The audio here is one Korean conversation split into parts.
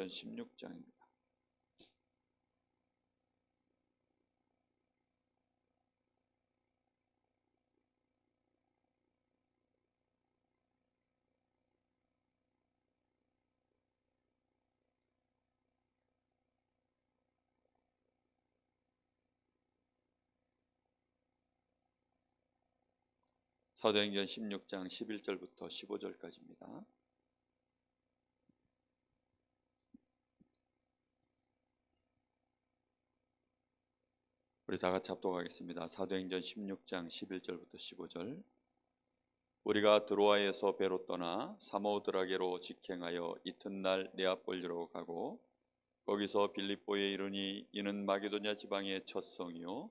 사도행전 16장입니다. 사도행전 16장 11절부터 15절까지입니다. 우리 다 같이 합독하겠습니다. 사도행전 16장 11절부터 15절. 우리가 드로아에서 배로 떠나 사모드라게로 직행하여 이튿날 네아폴리로 가고 거기서 빌립보에 이르니 이는 마게도냐 지방의 첫 성이요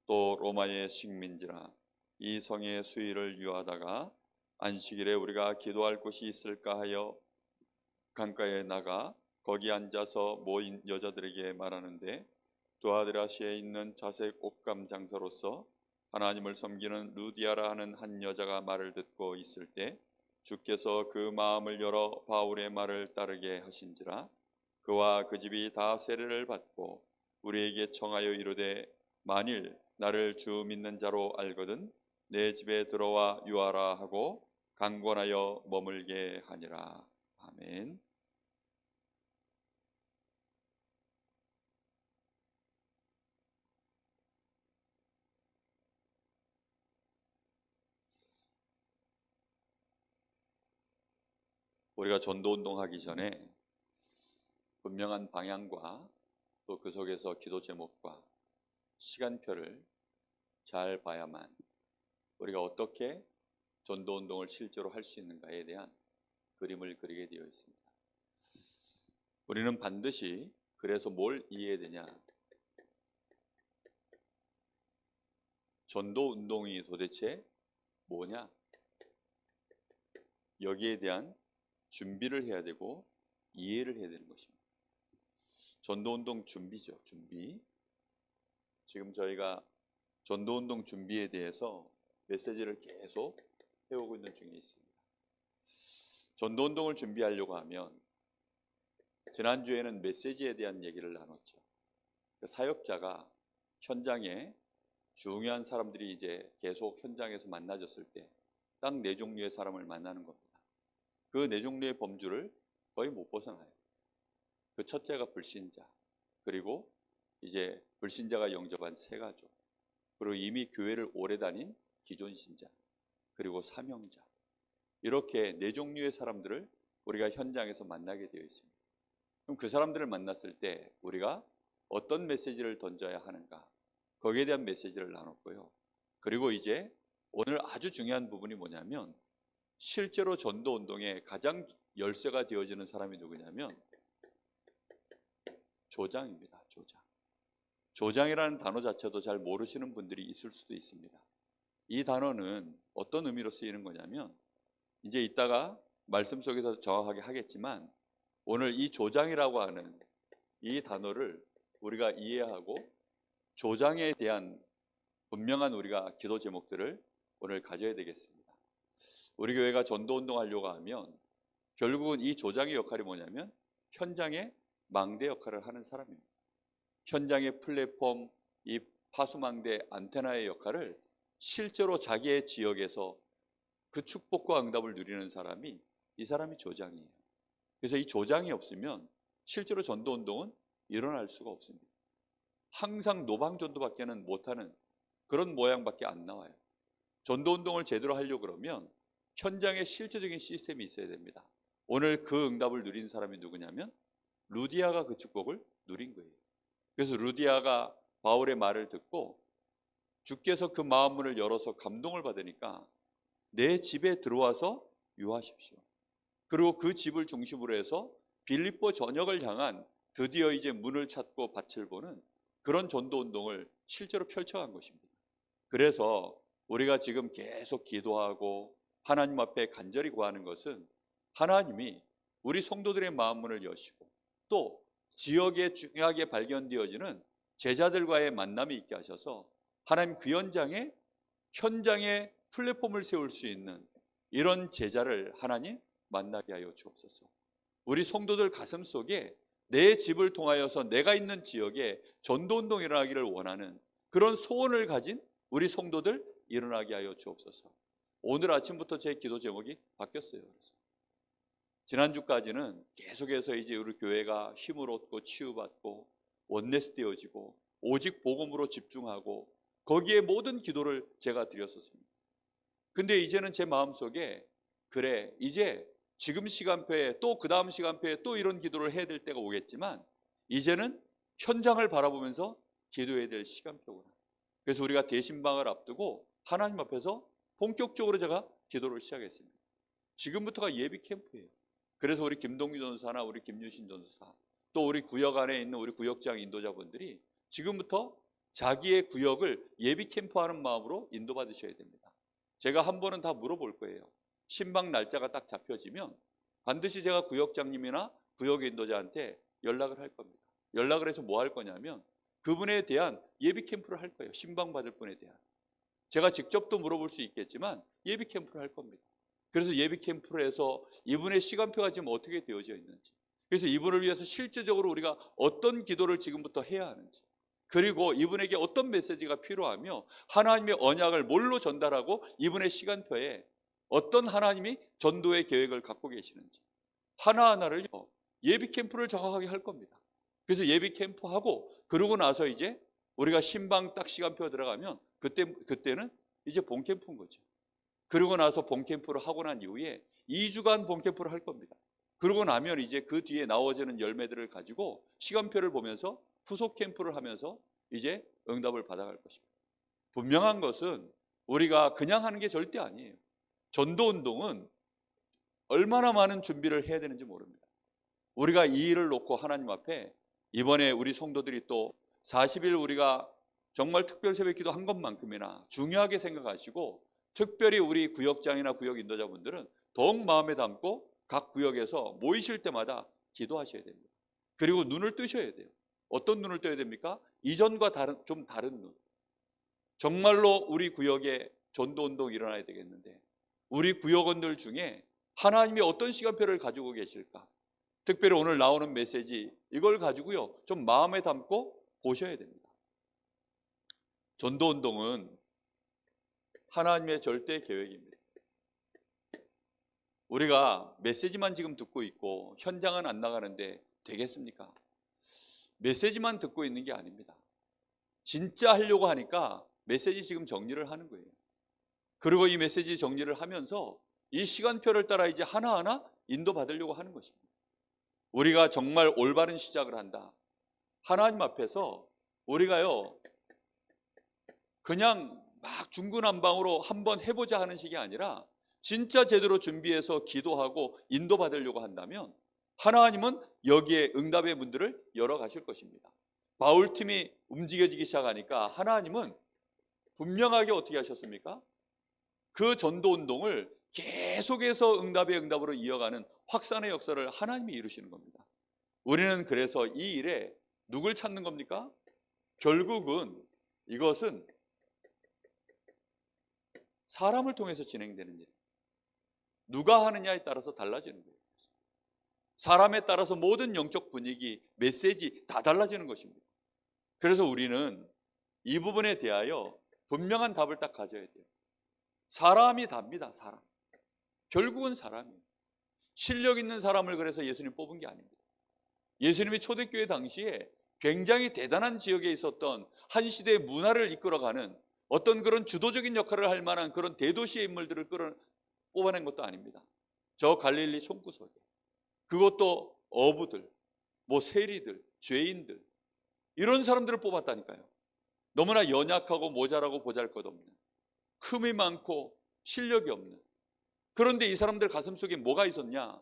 또 로마의 식민지라. 이 성의 수위를 유하다가 안식일에 우리가 기도할 곳이 있을까 하여 강가에 나가 거기 앉아서 모인 여자들에게 말하는데 두아드라시에 있는 자색 옷감 장사로서 하나님을 섬기는 루디아라 하는 한 여자가 말을 듣고 있을 때 주께서 그 마음을 열어 바울의 말을 따르게 하신지라. 그와 그 집이 다 세례를 받고 우리에게 청하여 이르되 만일 나를 주 믿는 자로 알거든 내 집에 들어와 유하라 하고 강권하여 머물게 하니라. 아멘. 우리가 전도운동 하기 전에 분명한 방향과 또 그 속에서 기도 제목과 시간표를 잘 봐야만 우리가 어떻게 전도운동을 실제로 할 수 있는가에 대한 그림을 그리게 되어 있습니다. 우리는 반드시 그래서 뭘 이해해야 되냐? 전도운동이 도대체 뭐냐? 여기에 대한 준비를 해야 되고 이해를 해야 되는 것입니다. 전도운동 준비죠. 준비. 지금 저희가 전도운동 준비에 대해서 메시지를 계속 해오고 있는 중에 있습니다. 전도운동을 준비하려고 하면 지난주에는 메시지에 대한 얘기를 나눴죠. 사역자가 현장에 중요한 사람들이 이제 계속 현장에서 만나졌을 때 딱 네 종류의 사람을 만나는 겁니다. 그 네 종류의 범주를 거의 못 벗어나요. 그 첫째가 불신자, 그리고 이제 불신자가 영접한 새 가족, 그리고 이미 교회를 오래 다닌 기존 신자, 그리고 사명자, 이렇게 네 종류의 사람들을 우리가 현장에서 만나게 되어 있습니다. 그럼 그 사람들을 만났을 때 우리가 어떤 메시지를 던져야 하는가, 거기에 대한 메시지를 나눴고요. 그리고 이제 오늘 아주 중요한 부분이 뭐냐면 실제로 전도운동에 가장 열쇠가 되어지는 사람이 누구냐면 조장입니다. 조장. 조장이라는 단어 자체도 잘 모르시는 분들이 있을 수도 있습니다. 이 단어는 어떤 의미로 쓰이는 거냐면 이제 이따가 말씀 속에서 정확하게 하겠지만 오늘 이 조장이라고 하는 이 단어를 우리가 이해하고 조장에 대한 분명한 우리가 기도 제목들을 오늘 가져야 되겠습니다. 우리 교회가 전도운동 하려고 하면 결국은 이 조장의 역할이 뭐냐면 현장의 망대 역할을 하는 사람입니다. 현장의 플랫폼, 이 파수망대 안테나의 역할을 실제로 자기의 지역에서 그 축복과 응답을 누리는 사람이 이 사람이 조장이에요. 그래서 이 조장이 없으면 실제로 전도운동은 일어날 수가 없습니다. 항상 노방전도밖에는 못하는 그런 모양밖에 안 나와요. 전도운동을 제대로 하려고 그러면 현장에 실제적인 시스템이 있어야 됩니다. 오늘 그 응답을 누린 사람이 누구냐면 루디아가 그 축복을 누린 거예요. 그래서 루디아가 바울의 말을 듣고 주께서 그 마음문을 열어서 감동을 받으니까 내 집에 들어와서 유하십시오. 그리고 그 집을 중심으로 해서 빌립보 전역을 향한 드디어 이제 문을 찾고 밭을 보는 그런 전도운동을 실제로 펼쳐간 것입니다. 그래서 우리가 지금 계속 기도하고 하나님 앞에 간절히 구하는 것은 하나님이 우리 성도들의 마음문을 여시고 또 지역에 중요하게 발견되어지는 제자들과의 만남이 있게 하셔서 하나님 그 현장에 플랫폼을 세울 수 있는 이런 제자를 하나님 만나게 하여 주옵소서. 우리 성도들 가슴 속에 내 집을 통하여서 내가 있는 지역에 전도운동이 일어나기를 원하는 그런 소원을 가진 우리 성도들 일어나게 하여 주옵소서. 오늘 아침부터 제 기도 제목이 바뀌었어요. 그래서 지난주까지는 계속해서 이제 우리 교회가 힘을 얻고 치유받고 원내스 되어지고 오직 복음으로 집중하고 거기에 모든 기도를 제가 드렸었습니다. 근데 이제는 제 마음속에 그래, 이제 지금 시간표에 또 그 다음 시간표에 또 이런 기도를 해야 될 때가 오겠지만 이제는 현장을 바라보면서 기도해야 될 시간표구나. 그래서 우리가 대신방을 앞두고 하나님 앞에서 본격적으로 제가 기도를 시작했습니다. 지금부터가 예비 캠프예요. 그래서 우리 김동규 전사나 우리 김유신 전사 또 우리 구역 안에 있는 우리 구역장 인도자분들이 지금부터 자기의 구역을 예비 캠프하는 마음으로 인도받으셔야 됩니다. 제가 한 번은 다 물어볼 거예요. 신방 날짜가 딱 잡혀지면 반드시 제가 구역장님이나 구역 인도자한테 연락을 할 겁니다. 연락을 해서 뭐 할 거냐면 그분에 대한 예비 캠프를 할 거예요. 신방 받을 분에 대한. 제가 직접도 물어볼 수 있겠지만 예비 캠프를 할 겁니다. 그래서 예비 캠프를 해서 이분의 시간표가 지금 어떻게 되어져 있는지, 그래서 이분을 위해서 실제적으로 우리가 어떤 기도를 지금부터 해야 하는지, 그리고 이분에게 어떤 메시지가 필요하며 하나님의 언약을 뭘로 전달하고 이분의 시간표에 어떤 하나님이 전도의 계획을 갖고 계시는지 하나하나를 예비 캠프를 정확하게 할 겁니다. 그래서 예비 캠프하고 그러고 나서 이제 우리가 신방 딱 시간표 들어가면 그때는 이제 본 캠프인 거죠. 그러고 나서 본 캠프를 하고 난 이후에 2주간 본 캠프를 할 겁니다. 그러고 나면 이제 그 뒤에 나오지는 열매들을 가지고 시간표를 보면서 후속 캠프를 하면서 이제 응답을 받아갈 것입니다. 분명한 것은 우리가 그냥 하는 게 절대 아니에요. 전도운동은 얼마나 많은 준비를 해야 되는지 모릅니다. 우리가 이 일을 놓고 하나님 앞에 이번에 우리 성도들이 또 40일 우리가 정말 특별 새벽기도 한 것만큼이나 중요하게 생각하시고 특별히 우리 구역장이나 구역 인도자분들은 더욱 마음에 담고 각 구역에서 모이실 때마다 기도하셔야 됩니다. 그리고 눈을 뜨셔야 돼요. 어떤 눈을 떠야 됩니까? 이전과 좀 다른 눈. 정말로 우리 구역에 전도운동이 일어나야 되겠는데 우리 구역원들 중에 하나님이 어떤 시간표를 가지고 계실까? 특별히 오늘 나오는 메시지 이걸 가지고요 좀 마음에 담고 보셔야 됩니다. 전도운동은 하나님의 절대 계획입니다. 우리가 메시지만 지금 듣고 있고 현장은 안 나가는데 되겠습니까? 메시지만 듣고 있는 게 아닙니다. 진짜 하려고 하니까 메시지 지금 정리를 하는 거예요. 그리고 이 메시지 정리를 하면서 이 시간표를 따라 이제 하나하나 인도받으려고 하는 것입니다. 우리가 정말 올바른 시작을 한다. 하나님 앞에서 우리가요 그냥 막 중구난방으로 한번 해보자 하는 식이 아니라 진짜 제대로 준비해서 기도하고 인도받으려고 한다면 하나님은 여기에 응답의 문들을 열어가실 것입니다. 바울팀이 움직여지기 시작하니까 하나님은 분명하게 어떻게 하셨습니까? 그 전도운동을 계속해서 응답으로 이어가는 확산의 역사를 하나님이 이루시는 겁니다. 우리는 그래서 이 일에 누굴 찾는 겁니까? 결국은 이것은 사람을 통해서 진행되는 일입니다. 누가 하느냐에 따라서 달라지는 거예요. 사람에 따라서 모든 영적 분위기, 메시지 다 달라지는 것입니다. 그래서 우리는 이 부분에 대하여 분명한 답을 딱 가져야 돼요. 사람이 답니다. 사람. 결국은 사람이에요. 실력 있는 사람을 그래서 예수님 뽑은 게 아닙니다. 예수님이 초대교회 당시에 굉장히 대단한 지역에 있었던 한 시대의 문화를 이끌어가는 어떤 그런 주도적인 역할을 할 만한 그런 대도시의 인물들을 뽑아낸 것도 아닙니다. 저 갈릴리 총구석에 그것도 어부들, 세리들, 죄인들 이런 사람들을 뽑았다니까요. 너무나 연약하고 모자라고 보잘것없는, 흠이 많고 실력이 없는. 그런데 이 사람들 가슴속에 뭐가 있었냐?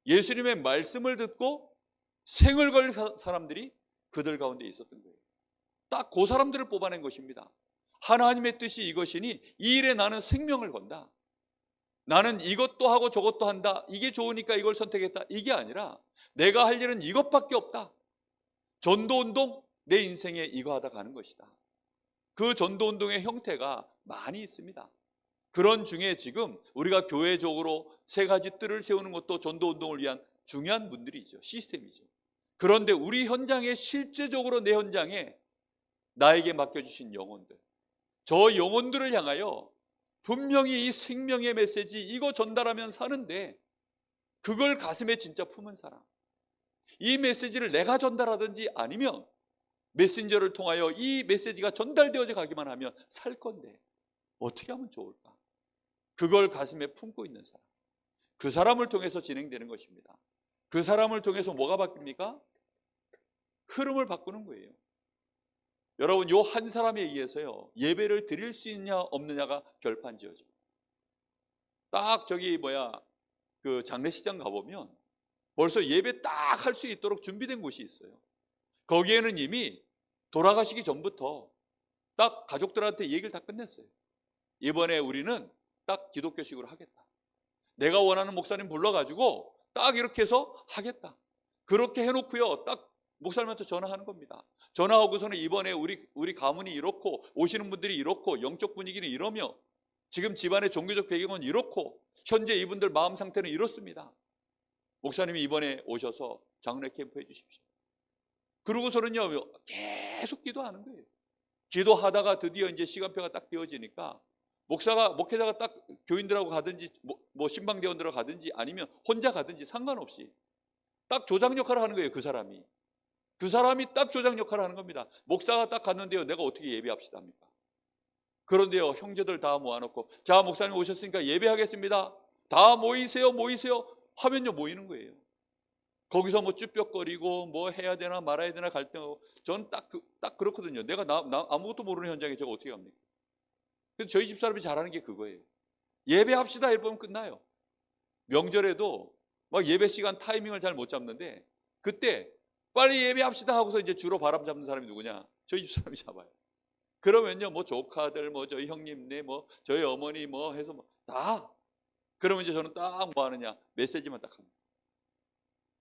예수님의 말씀을 듣고 생을 걸 사람들이 그들 가운데 있었던 거예요. 딱 그 사람들을 뽑아낸 것입니다. 하나님의 뜻이 이것이니 이 일에 나는 생명을 건다. 나는 이것도 하고 저것도 한다. 이게 좋으니까 이걸 선택했다. 이게 아니라 내가 할 일은 이것밖에 없다. 전도운동, 내 인생에 이거 하다 가는 것이다. 그 전도운동의 형태가 많이 있습니다. 그런 중에 지금 우리가 교회적으로 3가지 뜰을 세우는 것도 전도운동을 위한 중요한 분들이죠. 시스템이죠. 그런데 우리 현장에, 실제적으로 내 현장에 나에게 맡겨주신 영혼들, 저 영혼들을 향하여 분명히 이 생명의 메시지 이거 전달하면 사는데, 그걸 가슴에 진짜 품은 사람, 이 메시지를 내가 전달하든지 아니면 메신저를 통하여 이 메시지가 전달되어져 가기만 하면 살 건데 어떻게 하면 좋을까? 그걸 가슴에 품고 있는 사람, 그 사람을 통해서 진행되는 것입니다. 그 사람을 통해서 뭐가 바뀝니까? 흐름을 바꾸는 거예요. 여러분, 요 한 사람에 의해서요, 예배를 드릴 수 있냐 없느냐가 결판지어집니다. 딱 그 장례식장 가보면 벌써 예배 딱 할 수 있도록 준비된 곳이 있어요. 거기에는 이미 돌아가시기 전부터 딱 가족들한테 얘기를 다 끝냈어요. 이번에 우리는 딱 기독교식으로 하겠다. 내가 원하는 목사님 불러가지고 딱 이렇게 해서 하겠다. 그렇게 해놓고요, 딱 목사님한테 전화하는 겁니다. 전화하고서는 이번에 우리 가문이 이렇고, 오시는 분들이 이렇고, 영적 분위기는 이러며, 지금 집안의 종교적 배경은 이렇고, 현재 이분들 마음 상태는 이렇습니다. 목사님이 이번에 오셔서 장례 캠프 해주십시오. 그러고서는요, 계속 기도하는 거예요. 기도하다가 드디어 이제 시간표가 딱 비워지니까 목회자가 딱 교인들하고 가든지 뭐 신방대원들하고 가든지 아니면 혼자 가든지 상관없이 딱 조장 역할을 하는 거예요. 그 사람이 딱 조장 역할을 하는 겁니다. 목사가 딱 갔는데요, 내가 어떻게 예배합시다 합니까? 그런데요, 형제들 다 모아놓고, 자, 목사님 오셨으니까 예배하겠습니다. 다 모이세요 하면요, 모이는 거예요. 거기서 뭐 쭈뼛거리고 뭐 해야 되나 말아야 되나 갈등하고, 저는 딱 그렇거든요. 내가 아무것도 모르는 현장에 제가 어떻게 합니까? 근데 저희 집사람이 잘하는 게 그거예요. 예배합시다 이러면 끝나요. 명절에도 막 예배 시간 타이밍을 잘 못 잡는데, 그때 빨리 예배합시다 하고서 이제 주로 바람 잡는 사람이 누구냐? 저희 집사람이 잡아요. 그러면요, 뭐 조카들, 뭐 저희 형님네, 뭐 저희 어머니 뭐 해서 뭐 다. 그러면 이제 저는 딱 뭐 하느냐? 메시지만 딱 합니다.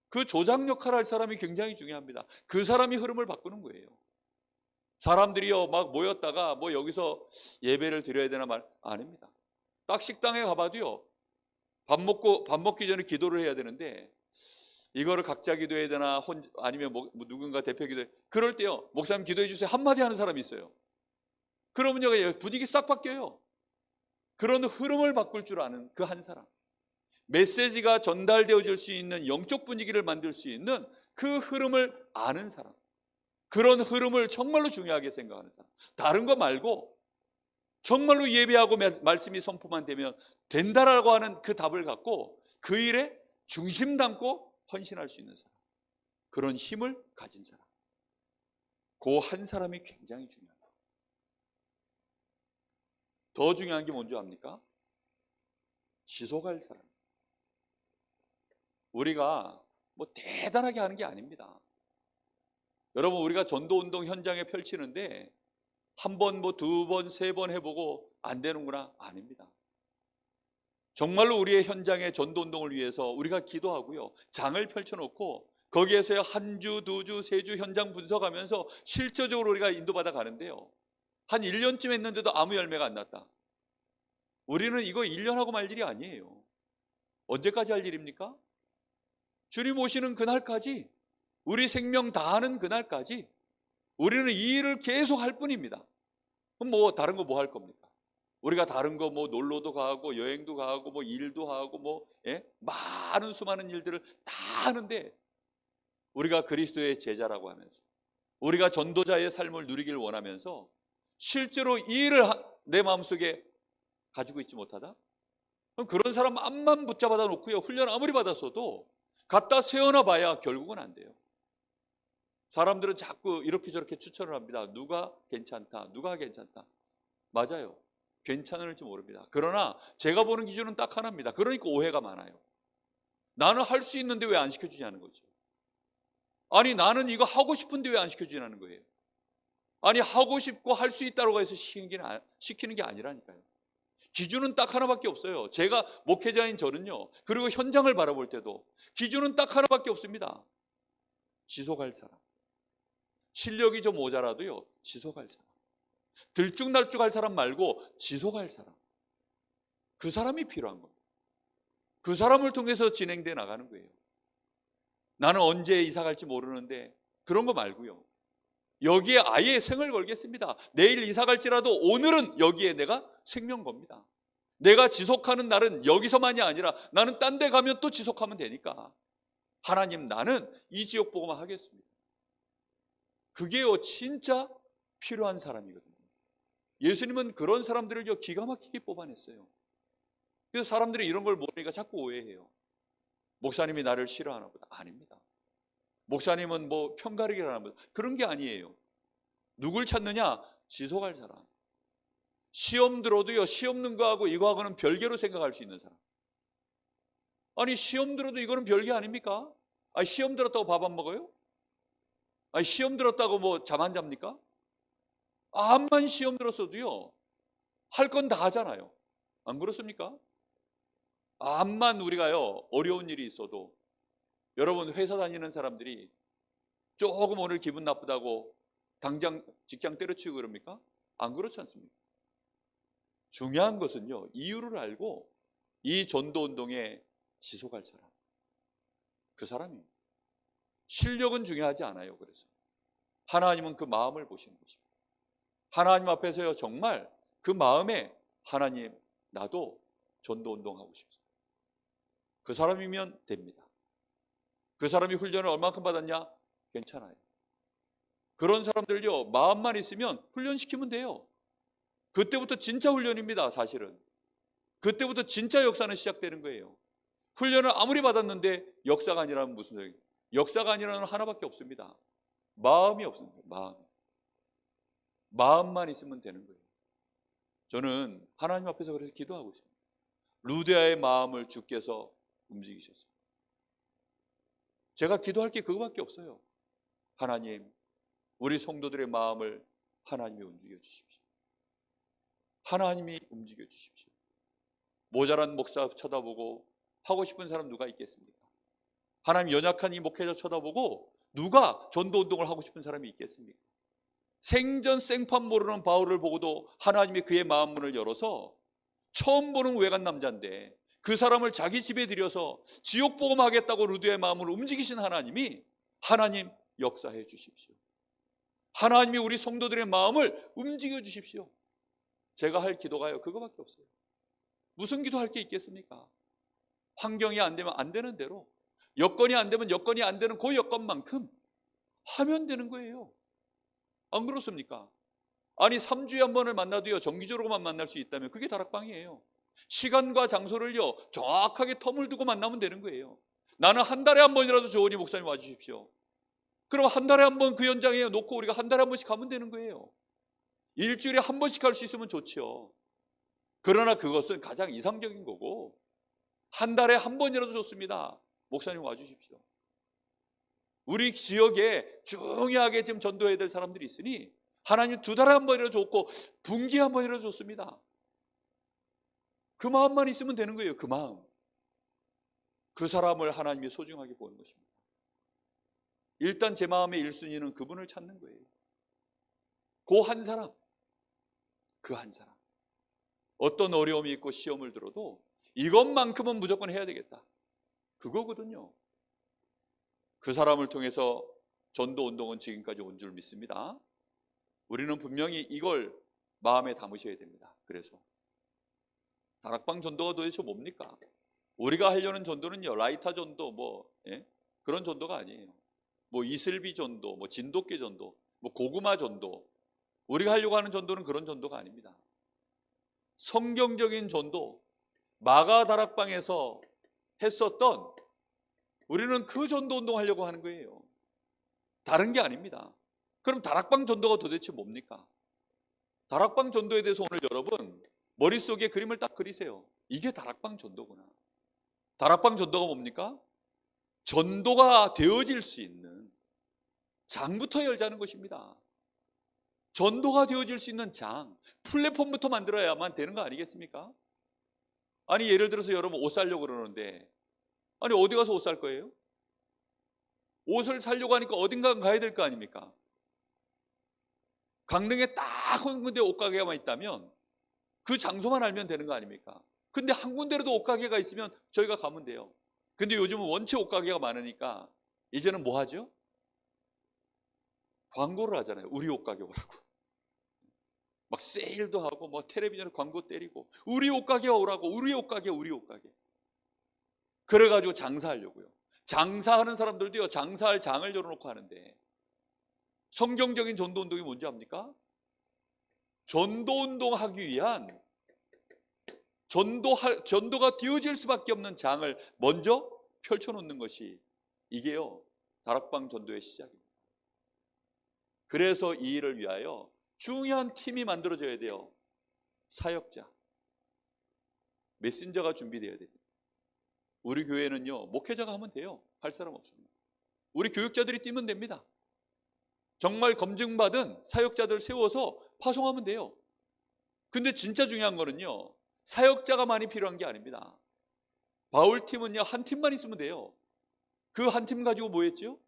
그 조장 역할을 할 사람이 굉장히 중요합니다. 그 사람이 흐름을 바꾸는 거예요. 사람들이요 막 모였다가 뭐 여기서 예배를 드려야 되나 말 아닙니다. 딱 식당에 가봐도요, 밥 먹기 전에 기도를 해야 되는데, 이거를 각자 기도해야 되나 아니면 뭐 누군가 대표 기도해, 그럴 때요, 목사님 기도해 주세요 한마디 하는 사람이 있어요. 그러면요, 분위기 싹 바뀌어요. 그런 흐름을 바꿀 줄 아는 그 한 사람, 메시지가 전달되어질 수 있는 영적 분위기를 만들 수 있는 그 흐름을 아는 사람, 그런 흐름을 정말로 중요하게 생각하는 사람, 다른 거 말고 정말로 예배하고 말씀이 선포만 되면 된다라고 하는 그 답을 갖고 그 일에 중심 담고 헌신할 수 있는 사람, 그런 힘을 가진 사람, 그 한 사람이 굉장히 중요합니다. 더 중요한 게 뭔지 압니까? 지속할 사람. 우리가 뭐 대단하게 하는 게 아닙니다. 여러분, 우리가 전도운동 현장에 펼치는데 한 번, 뭐 두 번, 세 번 해보고 안 되는구나, 아닙니다. 정말로 우리의 현장의 전도운동을 위해서 우리가 기도하고요, 장을 펼쳐놓고 거기에서요 한 주, 두 주, 세 주 현장 분석하면서 실제적으로 우리가 인도받아 가는데요, 한 1년쯤 했는데도 아무 열매가 안 났다. 우리는 이거 1년 하고 말 일이 아니에요. 언제까지 할 일입니까? 주님 오시는 그날까지, 우리 생명 다하는 그날까지 우리는 이 일을 계속 할 뿐입니다. 그럼 뭐 다른 거 뭐 할 겁니까? 우리가 다른 거 뭐 놀러도 가고 여행도 가고 뭐 일도 하고 뭐 많은 수많은 일들을 다 하는데, 우리가 그리스도의 제자라고 하면서 우리가 전도자의 삶을 누리길 원하면서 실제로 이 일을 내 마음속에 가지고 있지 못하다? 그럼 그런 사람 앞만 붙잡아다 놓고요, 훈련 아무리 받았어도 갖다 세워놔 봐야 결국은 안 돼요. 사람들은 자꾸 이렇게 저렇게 추천을 합니다. 누가 괜찮다, 누가 괜찮다. 맞아요, 괜찮을지 모릅니다. 그러나 제가 보는 기준은 딱 하나입니다. 그러니까 오해가 많아요. 나는 할 수 있는데 왜 안 시켜주냐는 거죠. 아니, 나는 이거 하고 싶은데 왜 안 시켜주냐는 거예요. 아니, 하고 싶고 할 수 있다고 해서 시키는 게 아니라니까요. 기준은 딱 하나밖에 없어요. 제가 목회자인 저는요, 그리고 현장을 바라볼 때도 기준은 딱 하나밖에 없습니다. 지속할 사람. 실력이 좀 모자라도요, 지속할 사람. 들쭉날쭉할 사람 말고 지속할 사람. 그 사람이 필요한 겁니다. 그 사람을 통해서 진행돼 나가는 거예요. 나는 언제 이사 갈지 모르는데, 그런 거 말고요. 여기에 아예 생을 걸겠습니다. 내일 이사 갈지라도 오늘은 여기에 내가 생명 겁니다. 내가 지속하는 날은 여기서만이 아니라 나는 딴 데 가면 또 지속하면 되니까, 하나님, 나는 이 지역 보고만 하겠습니다. 그게요 진짜 필요한 사람이거든요. 예수님은 그런 사람들을 기가 막히게 뽑아냈어요. 그래서 사람들이 이런 걸 모르니까 자꾸 오해해요. 목사님이 나를 싫어하나 보다. 아닙니다. 목사님은 뭐 편가르기를 하나 보다. 그런 게 아니에요. 누굴 찾느냐? 지속할 사람. 시험 들어도요, 시험 는 거하고 이거하고는 별개로 생각할 수 있는 사람. 아니, 시험 들어도 이거는 별개 아닙니까? 아니, 시험 들었다고 밥 안 먹어요? 아니, 시험 들었다고 뭐 잠 안 잡니까? 암만 시험 들었어도요, 할 건 다 하잖아요. 안 그렇습니까? 암만 우리가요, 어려운 일이 있어도, 여러분 회사 다니는 사람들이 조금 오늘 기분 나쁘다고 당장 직장 때려치우고 그럽니까? 안 그렇지 않습니까? 중요한 것은요, 이유를 알고 이 전도운동에 지속할 사람, 그 사람입니다. 실력은 중요하지 않아요. 그래서 하나님은 그 마음을 보시는 것입니다. 하나님 앞에서요, 정말 그 마음에 하나님, 나도 전도운동하고 싶습니다. 그 사람이면 됩니다. 그 사람이 훈련을 얼마큼 받았냐? 괜찮아요. 그런 사람들요, 마음만 있으면 훈련시키면 돼요. 그때부터 진짜 훈련입니다. 사실은 그때부터 진짜 역사는 시작되는 거예요. 훈련을 아무리 받았는데 역사가 아니라면 무슨 소리예요? 역사가 아니라는 하나밖에 없습니다. 마음이 없습니다. 마음만 있으면 되는 거예요. 저는 하나님 앞에서 그래서 기도하고 있습니다. 루데아의 마음을 주께서 움직이셨어요. 제가 기도할 게 그거밖에 없어요. 하나님, 우리 성도들의 마음을 하나님이 움직여 주십시오. 하나님이 움직여 주십시오. 모자란 목사 쳐다보고 하고 싶은 사람 누가 있겠습니까? 하나님, 연약한 이 목회자 쳐다보고 누가 전도운동을 하고 싶은 사람이 있겠습니까? 생전 생판 모르는 바울을 보고도 하나님이 그의 마음 문을 열어서 처음 보는 외간 남자인데 그 사람을 자기 집에 들여서 지옥 복음하겠다고 루드의 마음을 움직이신 하나님이, 하나님 역사해 주십시오. 하나님이 우리 성도들의 마음을 움직여 주십시오. 제가 할 기도가요, 그거밖에 없어요. 무슨 기도할 게 있겠습니까? 환경이 안 되면 안 되는 대로, 여건이 안 되면 여건이 안 되는 그 여건만큼 하면 되는 거예요. 안 그렇습니까? 아니, 3주에 한 번을 만나도요, 정기적으로만 만날 수 있다면 그게 다락방이에요. 시간과 장소를요, 정확하게 텀을 두고 만나면 되는 거예요. 나는 한 달에 한 번이라도 좋으니 목사님 와주십시오. 그럼 한 달에 한 번 그 현장에 놓고 우리가 한 달에 한 번씩 가면 되는 거예요. 일주일에 한 번씩 할 수 있으면 좋죠. 그러나 그것은 가장 이상적인 거고, 한 달에 한 번이라도 좋습니다. 목사님 와주십시오. 우리 지역에 중요하게 지금 전도해야 될 사람들이 있으니 하나님 2달에 한 번이라도 좋고 분기에 한 번이라도 좋습니다. 그 마음만 있으면 되는 거예요. 그 마음. 그 사람을 하나님이 소중하게 보는 것입니다. 일단 제 마음의 1순위는 그분을 찾는 거예요. 그 한 사람, 그 한 사람. 어떤 어려움이 있고 시험을 들어도 이것만큼은 무조건 해야 되겠다, 그거거든요. 그 사람을 통해서 전도운동은 지금까지 온 줄 믿습니다. 우리는 분명히 이걸 마음에 담으셔야 됩니다. 그래서 다락방 전도가 도대체 뭡니까? 우리가 하려는 전도는요, 라이타 전도, 그런 전도가 아니에요. 이슬비 전도, 진돗개 전도, 고구마 전도. 우리가 하려고 하는 전도는 그런 전도가 아닙니다. 성경적인 전도, 마가 다락방에서 했었던, 우리는 그 전도 운동 하려고 하는 거예요. 다른 게 아닙니다. 그럼 다락방 전도가 도대체 뭡니까? 다락방 전도에 대해서 오늘 여러분 머릿속에 그림을 딱 그리세요. 이게 다락방 전도구나. 다락방 전도가 뭡니까? 전도가 되어질 수 있는 장부터 열자는 것입니다. 전도가 되어질 수 있는 장, 플랫폼부터 만들어야만 되는 거 아니겠습니까? 아니, 예를 들어서 여러분 옷 사려고 그러는데, 아니, 어디 가서 옷 살 거예요? 옷을 사려고 하니까 어딘가 가야 될 거 아닙니까? 강릉에 딱 한 군데 옷가게가 있다면 그 장소만 알면 되는 거 아닙니까? 근데 한 군데라도 옷가게가 있으면 저희가 가면 돼요. 근데 요즘은 원체 옷가게가 많으니까 이제는 뭐 하죠? 광고를 하잖아요. 우리 옷가게 오라고. 막 세일도 하고 뭐 텔레비전에 광고 때리고 우리 옷가게 오라고, 우리 옷가게, 우리 옷가게. 그래가지고 장사하려고요. 장사하는 사람들도요, 장사할 장을 열어놓고 하는데, 성경적인 전도운동이 뭔지 압니까? 전도운동하기 위한, 전도가 되어질 수밖에 없는 장을 먼저 펼쳐놓는 것이, 이게요 다락방 전도의 시작입니다. 그래서 이 일을 위하여 중요한 팀이 만들어져야 돼요. 사역자, 메신저가 준비되어야 됩니다. 우리 교회는요, 목회자가 하면 돼요. 할 사람 없습니다. 우리 교육자들이 뛰면 됩니다. 정말 검증받은 사역자들 세워서 파송하면 돼요. 근데 진짜 중요한 거는요, 사역자가 많이 필요한 게 아닙니다. 바울팀은요, 한 팀만 있으면 돼요. 그 한 팀 가지고 뭐 했죠?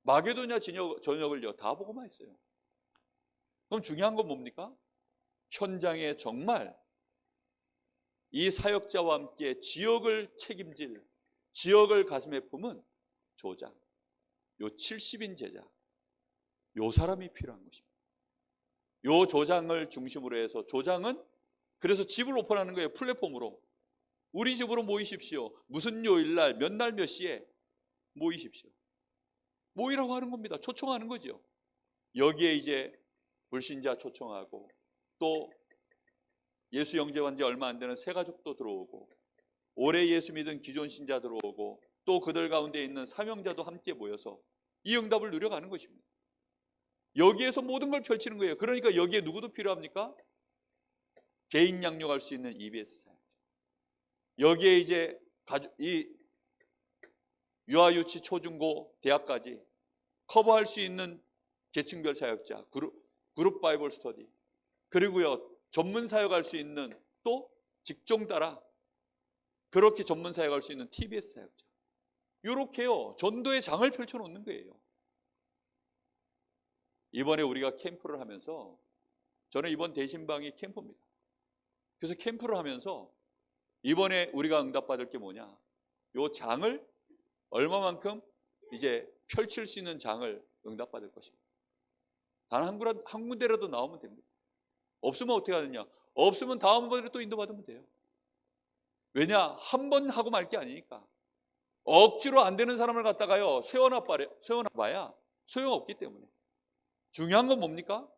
마게도냐 전역을요 다 보고만 했어요. 그럼 중요한 건 뭡니까? 현장에 정말 이 사역자와 함께 지역을 책임질, 지역을 가슴에 품은 조장, 요 70인 제자, 요 사람이 필요한 것입니다. 요 조장을 중심으로 해서, 조장은 그래서 집을 오픈하는 거예요. 플랫폼으로 우리 집으로 모이십시오. 무슨 요일날 몇 날 몇 시에 모이십시오. 모이라고 하는 겁니다. 초청하는 거죠. 여기에 이제 불신자 초청하고, 또 예수 영접한 지 얼마 안 되는 새 가족도 들어오고, 오래 예수 믿은 기존 신자 들어오고, 또 그들 가운데 있는 사명자도 함께 모여서 이 응답을 누려가는 것입니다. 여기에서 모든 걸 펼치는 거예요. 그러니까 여기에 누구도 필요합니까? 개인 양육할 수 있는 EBS 사역자, 여기에 이제 이 유아유치 초중고 대학까지 커버할 수 있는 계층별 사역자, 그룹 바이블 스터디, 그리고요 전문 사역할 수 있는, 또 직종 따라 그렇게 전문 사역할 수 있는 TBS 사역자, 이렇게요 전도의 장을 펼쳐놓는 거예요. 이번에 우리가 캠프를 하면서, 저는 이번 대신방이 캠프입니다. 그래서 캠프를 하면서 이번에 우리가 응답받을 게 뭐냐, 요 장을 얼마만큼 이제 펼칠 수 있는 장을 응답받을 것입니다. 단 한 군데라도 나오면 됩니다. 없으면 어떻게 하느냐, 없으면 다음번에 또 인도받으면 돼요. 왜냐, 한 번 하고 말 게 아니니까. 억지로 안 되는 사람을 갖다가요 세워놔봐야 소용없기 때문에. 중요한 건 뭡니까?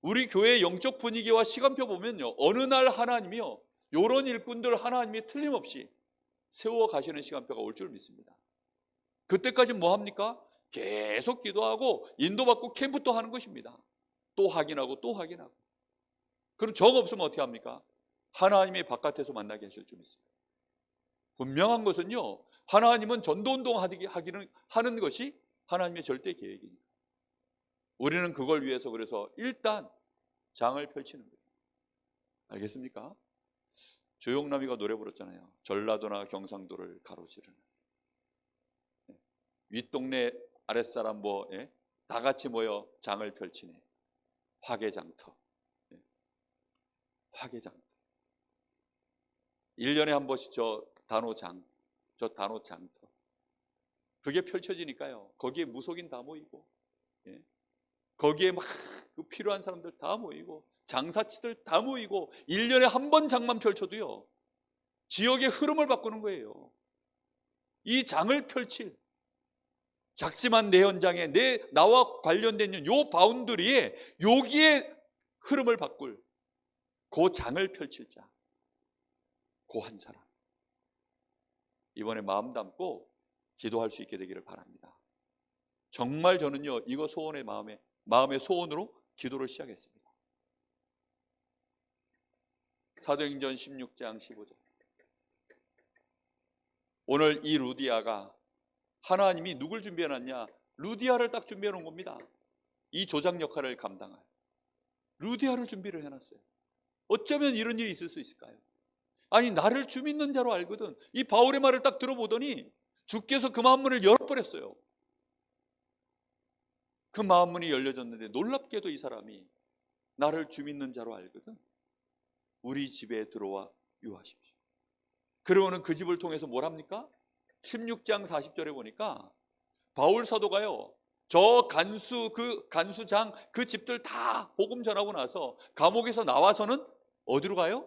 우리 교회의 영적 분위기와 시간표 보면요, 어느 날 하나님이요 요런 일꾼들 하나님이 틀림없이 세워 가시는 시간표가 올 줄 믿습니다. 그때까지 뭐 합니까? 계속 기도하고 인도받고 캠프도 하는 것입니다. 또 확인하고 또 확인하고. 그럼 정 없으면 어떻게 합니까? 하나님이 바깥에서 만나게 하실 줄 믿습니다. 분명한 것은요, 하나님은 전도운동 하는 것이 하나님의 절대 계획이니까. 우리는 그걸 위해서 그래서 일단 장을 펼치는 거예요. 알겠습니까? 조용남이가 노래 불렀잖아요. 전라도나 경상도를 가로지르는. 윗동네 아랫사람 다 같이 모여 장을 펼치네. 화개장터. 화개장터. 1년에 한 번씩 저 단오장터. 그게 펼쳐지니까요. 거기에 무속인 다 모이고, 거기에 막 필요한 사람들 다 모이고, 장사치들 다 모이고, 1년에 한 번 장만 펼쳐도요 지역의 흐름을 바꾸는 거예요. 이 장을 펼칠, 작지만 내 현장에 나와 관련된 요 바운더리에, 여기에 흐름을 바꿀 그 장을 펼칠 자, 그 한 사람, 이번에 마음 담고 기도할 수 있게 되기를 바랍니다. 정말 저는요 이거 소원의 마음의 소원으로 기도를 시작했습니다. 사도행전 16장 15절. 오늘 이 루디아가, 하나님이 누굴 준비해놨냐? 루디아를 딱 준비해놓은 겁니다. 이 조장 역할을 감당할 루디아를 준비를 해놨어요. 어쩌면 이런 일이 있을 수 있을까요? 아니, 나를 주 믿는 자로 알거든. 이 바울의 말을 딱 들어보더니 주께서 그 마음문을 열어버렸어요. 그 마음문이 열려졌는데 놀랍게도 이 사람이 나를 주 믿는 자로 알거든, 우리 집에 들어와 유하십시오. 그러고는 그 집을 통해서 뭘 합니까? 16장 40절에 보니까 바울 사도가요, 저 간수장 그 집들 다 복음 전하고 나서 감옥에서 나와서는 어디로 가요?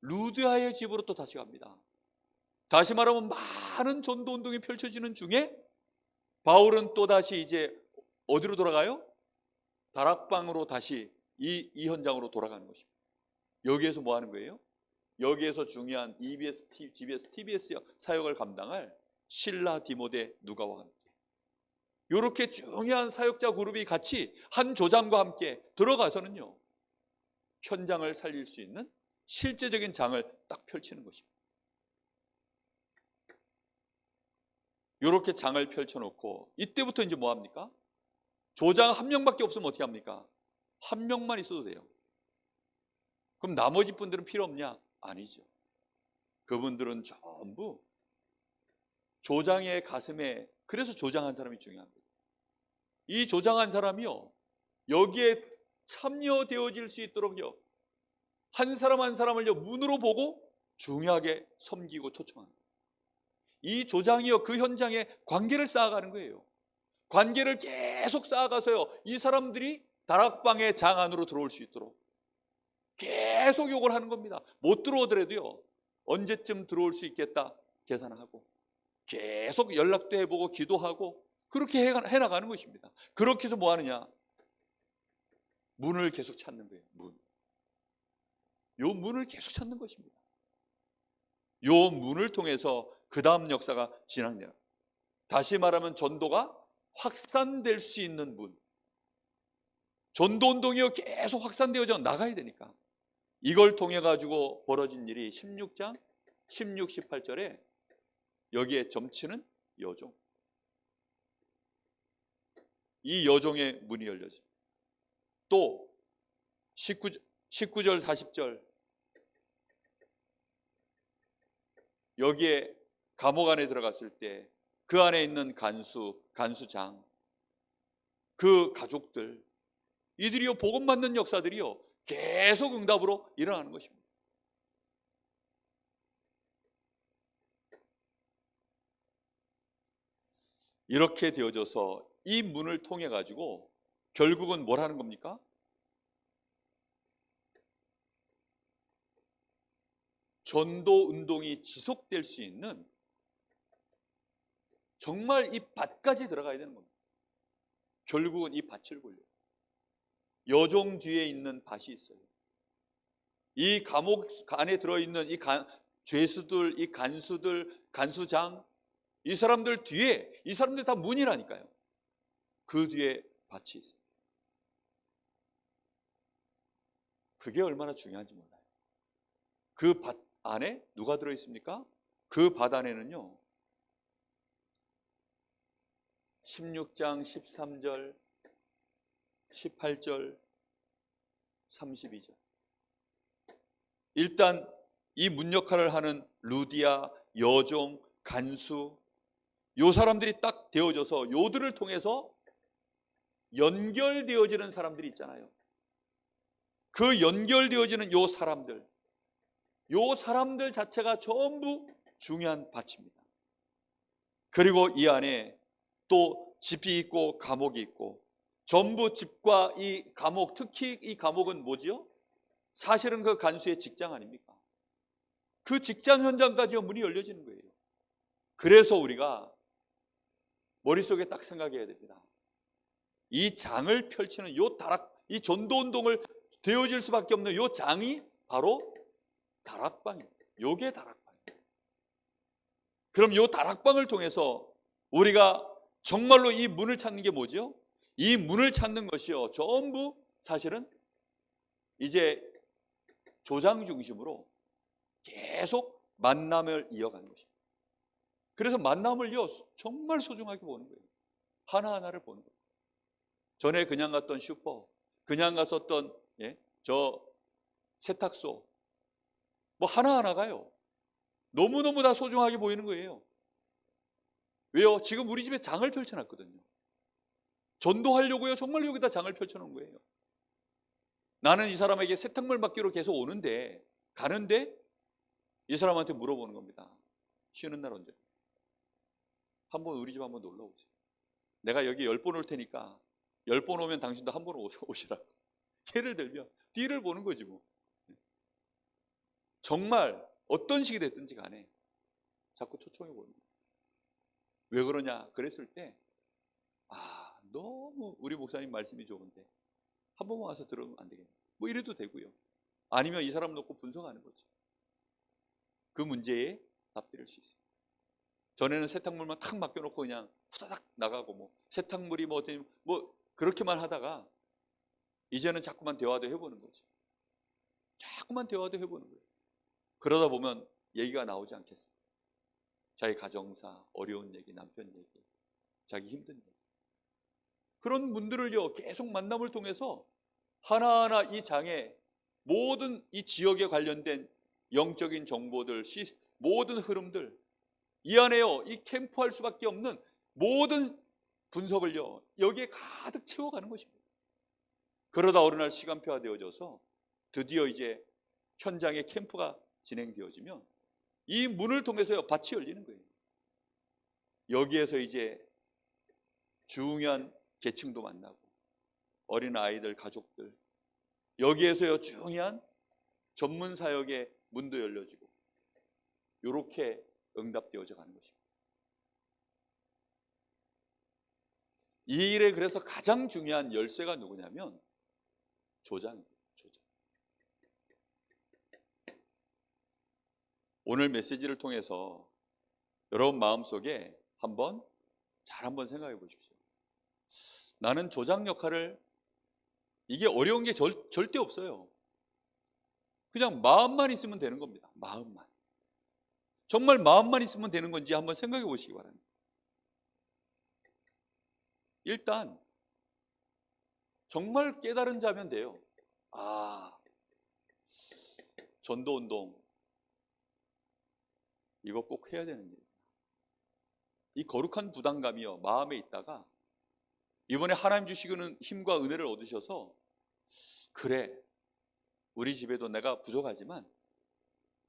루드아의 집으로 또 다시 갑니다. 다시 말하면 많은 전도 운동이 펼쳐지는 중에 바울은 또 다시 이제 어디로 돌아가요? 다락방으로 다시 이 현장으로 돌아가는 것입니다. 여기에서 뭐 하는 거예요? 여기에서 중요한 EBS, GBS, TBS 사역을 감당할 실라, 디모데, 누가와 함께 이렇게 중요한 사역자 그룹이 같이 한 조장과 함께 들어가서는요, 현장을 살릴 수 있는 실제적인 장을 딱 펼치는 것입니다. 이렇게 장을 펼쳐놓고 이때부터 이제 뭐 합니까? 조장 한 명밖에 없으면 어떻게 합니까? 한 명만 있어도 돼요. 그럼 나머지 분들은 필요 없냐? 아니죠. 그분들은 전부 조장의 가슴에, 그래서 조장한 사람이 중요합니다. 이 조장한 사람이요, 여기에 참여되어질 수 있도록요, 한 사람 한 사람을요 문으로 보고 중요하게 섬기고 초청합니다. 이 조장이요 그 현장에 관계를 쌓아가는 거예요. 관계를 계속 쌓아가서요, 이 사람들이 다락방의 장 안으로 들어올 수 있도록 계속 요구를 하는 겁니다. 못 들어오더라도요, 언제쯤 들어올 수 있겠다 계산하고 계속 연락도 해보고 기도하고 그렇게 해나가는 것입니다. 그렇게 해서 뭐 하느냐? 문을 계속 찾는 거예요. 요 문을 계속 찾는 것입니다. 요 문을 통해서 그 다음 역사가 진행돼요. 다시 말하면 전도가 확산될 수 있는 문, 전도운동이 계속 확산되어져 나가야 되니까 이걸 통해 가지고 벌어진 일이 16장 16, 18절에 여기에 점치는 여종, 이 여종의 문이 열려집니다. 또 19절 40절 여기에 감옥 안에 들어갔을 때 그 안에 있는 간수장, 그 가족들, 이들이요 복음 받는 역사들이요 계속 응답으로 일어나는 것입니다. 이렇게 되어져서 이 문을 통해 가지고 결국은 뭘 하는 겁니까? 전도 운동이 지속될 수 있는, 정말 이 밭까지 들어가야 되는 겁니다. 결국은 이 밭을 굴려요. 여종 뒤에 있는 밭이 있어요. 이 감옥 안에 들어있는 이 죄수들, 이 간수들, 간수장, 이 사람들 뒤에, 이 사람들 다 문이라니까요. 그 뒤에 밭이 있어요. 그게 얼마나 중요한지 몰라요. 그 밭 안에 누가 들어있습니까? 그 밭 안에는요 16장 13절 18절 32절 일단 이 문 역할을 하는 루디아, 여종, 간수, 요 사람들이 딱 되어져서 요들을 통해서 연결되어지는 사람들이 있잖아요. 그 연결되어지는 요 사람들 자체가 전부 중요한 밭입니다. 그리고 이 안에 또 집이 있고 감옥이 있고, 전부 집과 이 감옥, 특히 이 감옥은 뭐지요? 사실은 그 간수의 직장 아닙니까? 그 직장 현장까지 문이 열려지는 거예요. 그래서 우리가 머릿속에 딱 생각해야 됩니다. 이 장을 펼치는 이 전도운동을 되어질 수밖에 없는 요 장이 바로 다락방이에요. 요게 다락방이에요. 그럼 요 다락방을 통해서 우리가 정말로 이 문을 찾는 게 뭐죠? 이 문을 찾는 것이요 전부 사실은 이제 조장 중심으로 계속 만남을 이어가는 것입니다. 그래서 만남을요 정말 소중하게 보는 거예요. 하나하나를 보는 거예요. 전에 그냥 갔던 슈퍼, 그냥 갔었던 저 세탁소, 뭐 하나하나가요 너무너무 다 소중하게 보이는 거예요. 왜요? 지금 우리 집에 장을 펼쳐놨거든요. 전도하려고요 정말 여기다 장을 펼쳐놓은 거예요. 나는 이 사람에게 세탁물 맡기로 계속 가는데 이 사람한테 물어보는 겁니다. 쉬는 날 언제? 한번 우리 집 한번 놀러 오세요. 내가 여기 10번 올 테니까 10번 오면 당신도 한 번 오시라고. 예를 들면 뒤를 보는 거지 뭐. 정말 어떤 식이 됐든지 간에 자꾸 초청해 보는 거예요. 왜 그러냐? 그랬을 때 너무 우리 목사님 말씀이 좋은데 한 번만 와서 들으면 안 되겠냐? 뭐 이래도 되고요. 아니면 이 사람 놓고 분석하는 거지. 그 문제에 답드릴 수 있어요. 전에는 세탁물만 탁 맡겨놓고 그냥 후다닥 나가고 뭐 세탁물이 뭐 그렇게만 하다가 이제는 자꾸만 대화도 해보는 거지. 자꾸만 대화도 해보는 거예요. 그러다 보면 얘기가 나오지 않겠습니까? 자기 가정사, 어려운 얘기, 남편 얘기, 자기 힘든 얘기. 그런 분들을요 계속 만남을 통해서 하나하나 이 장에 모든 이 지역에 관련된 영적인 정보들, 모든 흐름들 이 안에요 이 캠프할 수밖에 없는 모든 분석을요 여기에 가득 채워가는 것입니다. 그러다 어느 날 시간표가 되어져서 드디어 이제 현장에 캠프가 진행되어지면 이 문을 통해서요 밭이 열리는 거예요. 여기에서 이제 중요한 계층도 만나고 어린 아이들, 가족들, 여기에서요 중요한 전문 사역의 문도 열려지고 이렇게 응답되어져 가는 것입니다. 이 일에 그래서 가장 중요한 열쇠가 누구냐면 조장입니다. 조장. 오늘 메시지를 통해서 여러분 마음속에 잘 한번 생각해 보십시오. 나는 조장 역할을, 이게 어려운 게 절대 없어요. 그냥 마음만 있으면 되는 겁니다. 마음만. 정말 마음만 있으면 되는 건지 한번 생각해 보시기 바랍니다. 일단 정말 깨달은 자면 돼요. 전도운동 이거 꼭 해야 되는 일이에요. 이 거룩한 부담감이요 마음에 있다가 이번에 하나님 주시는 힘과 은혜를 얻으셔서 그래 우리 집에도 내가 부족하지만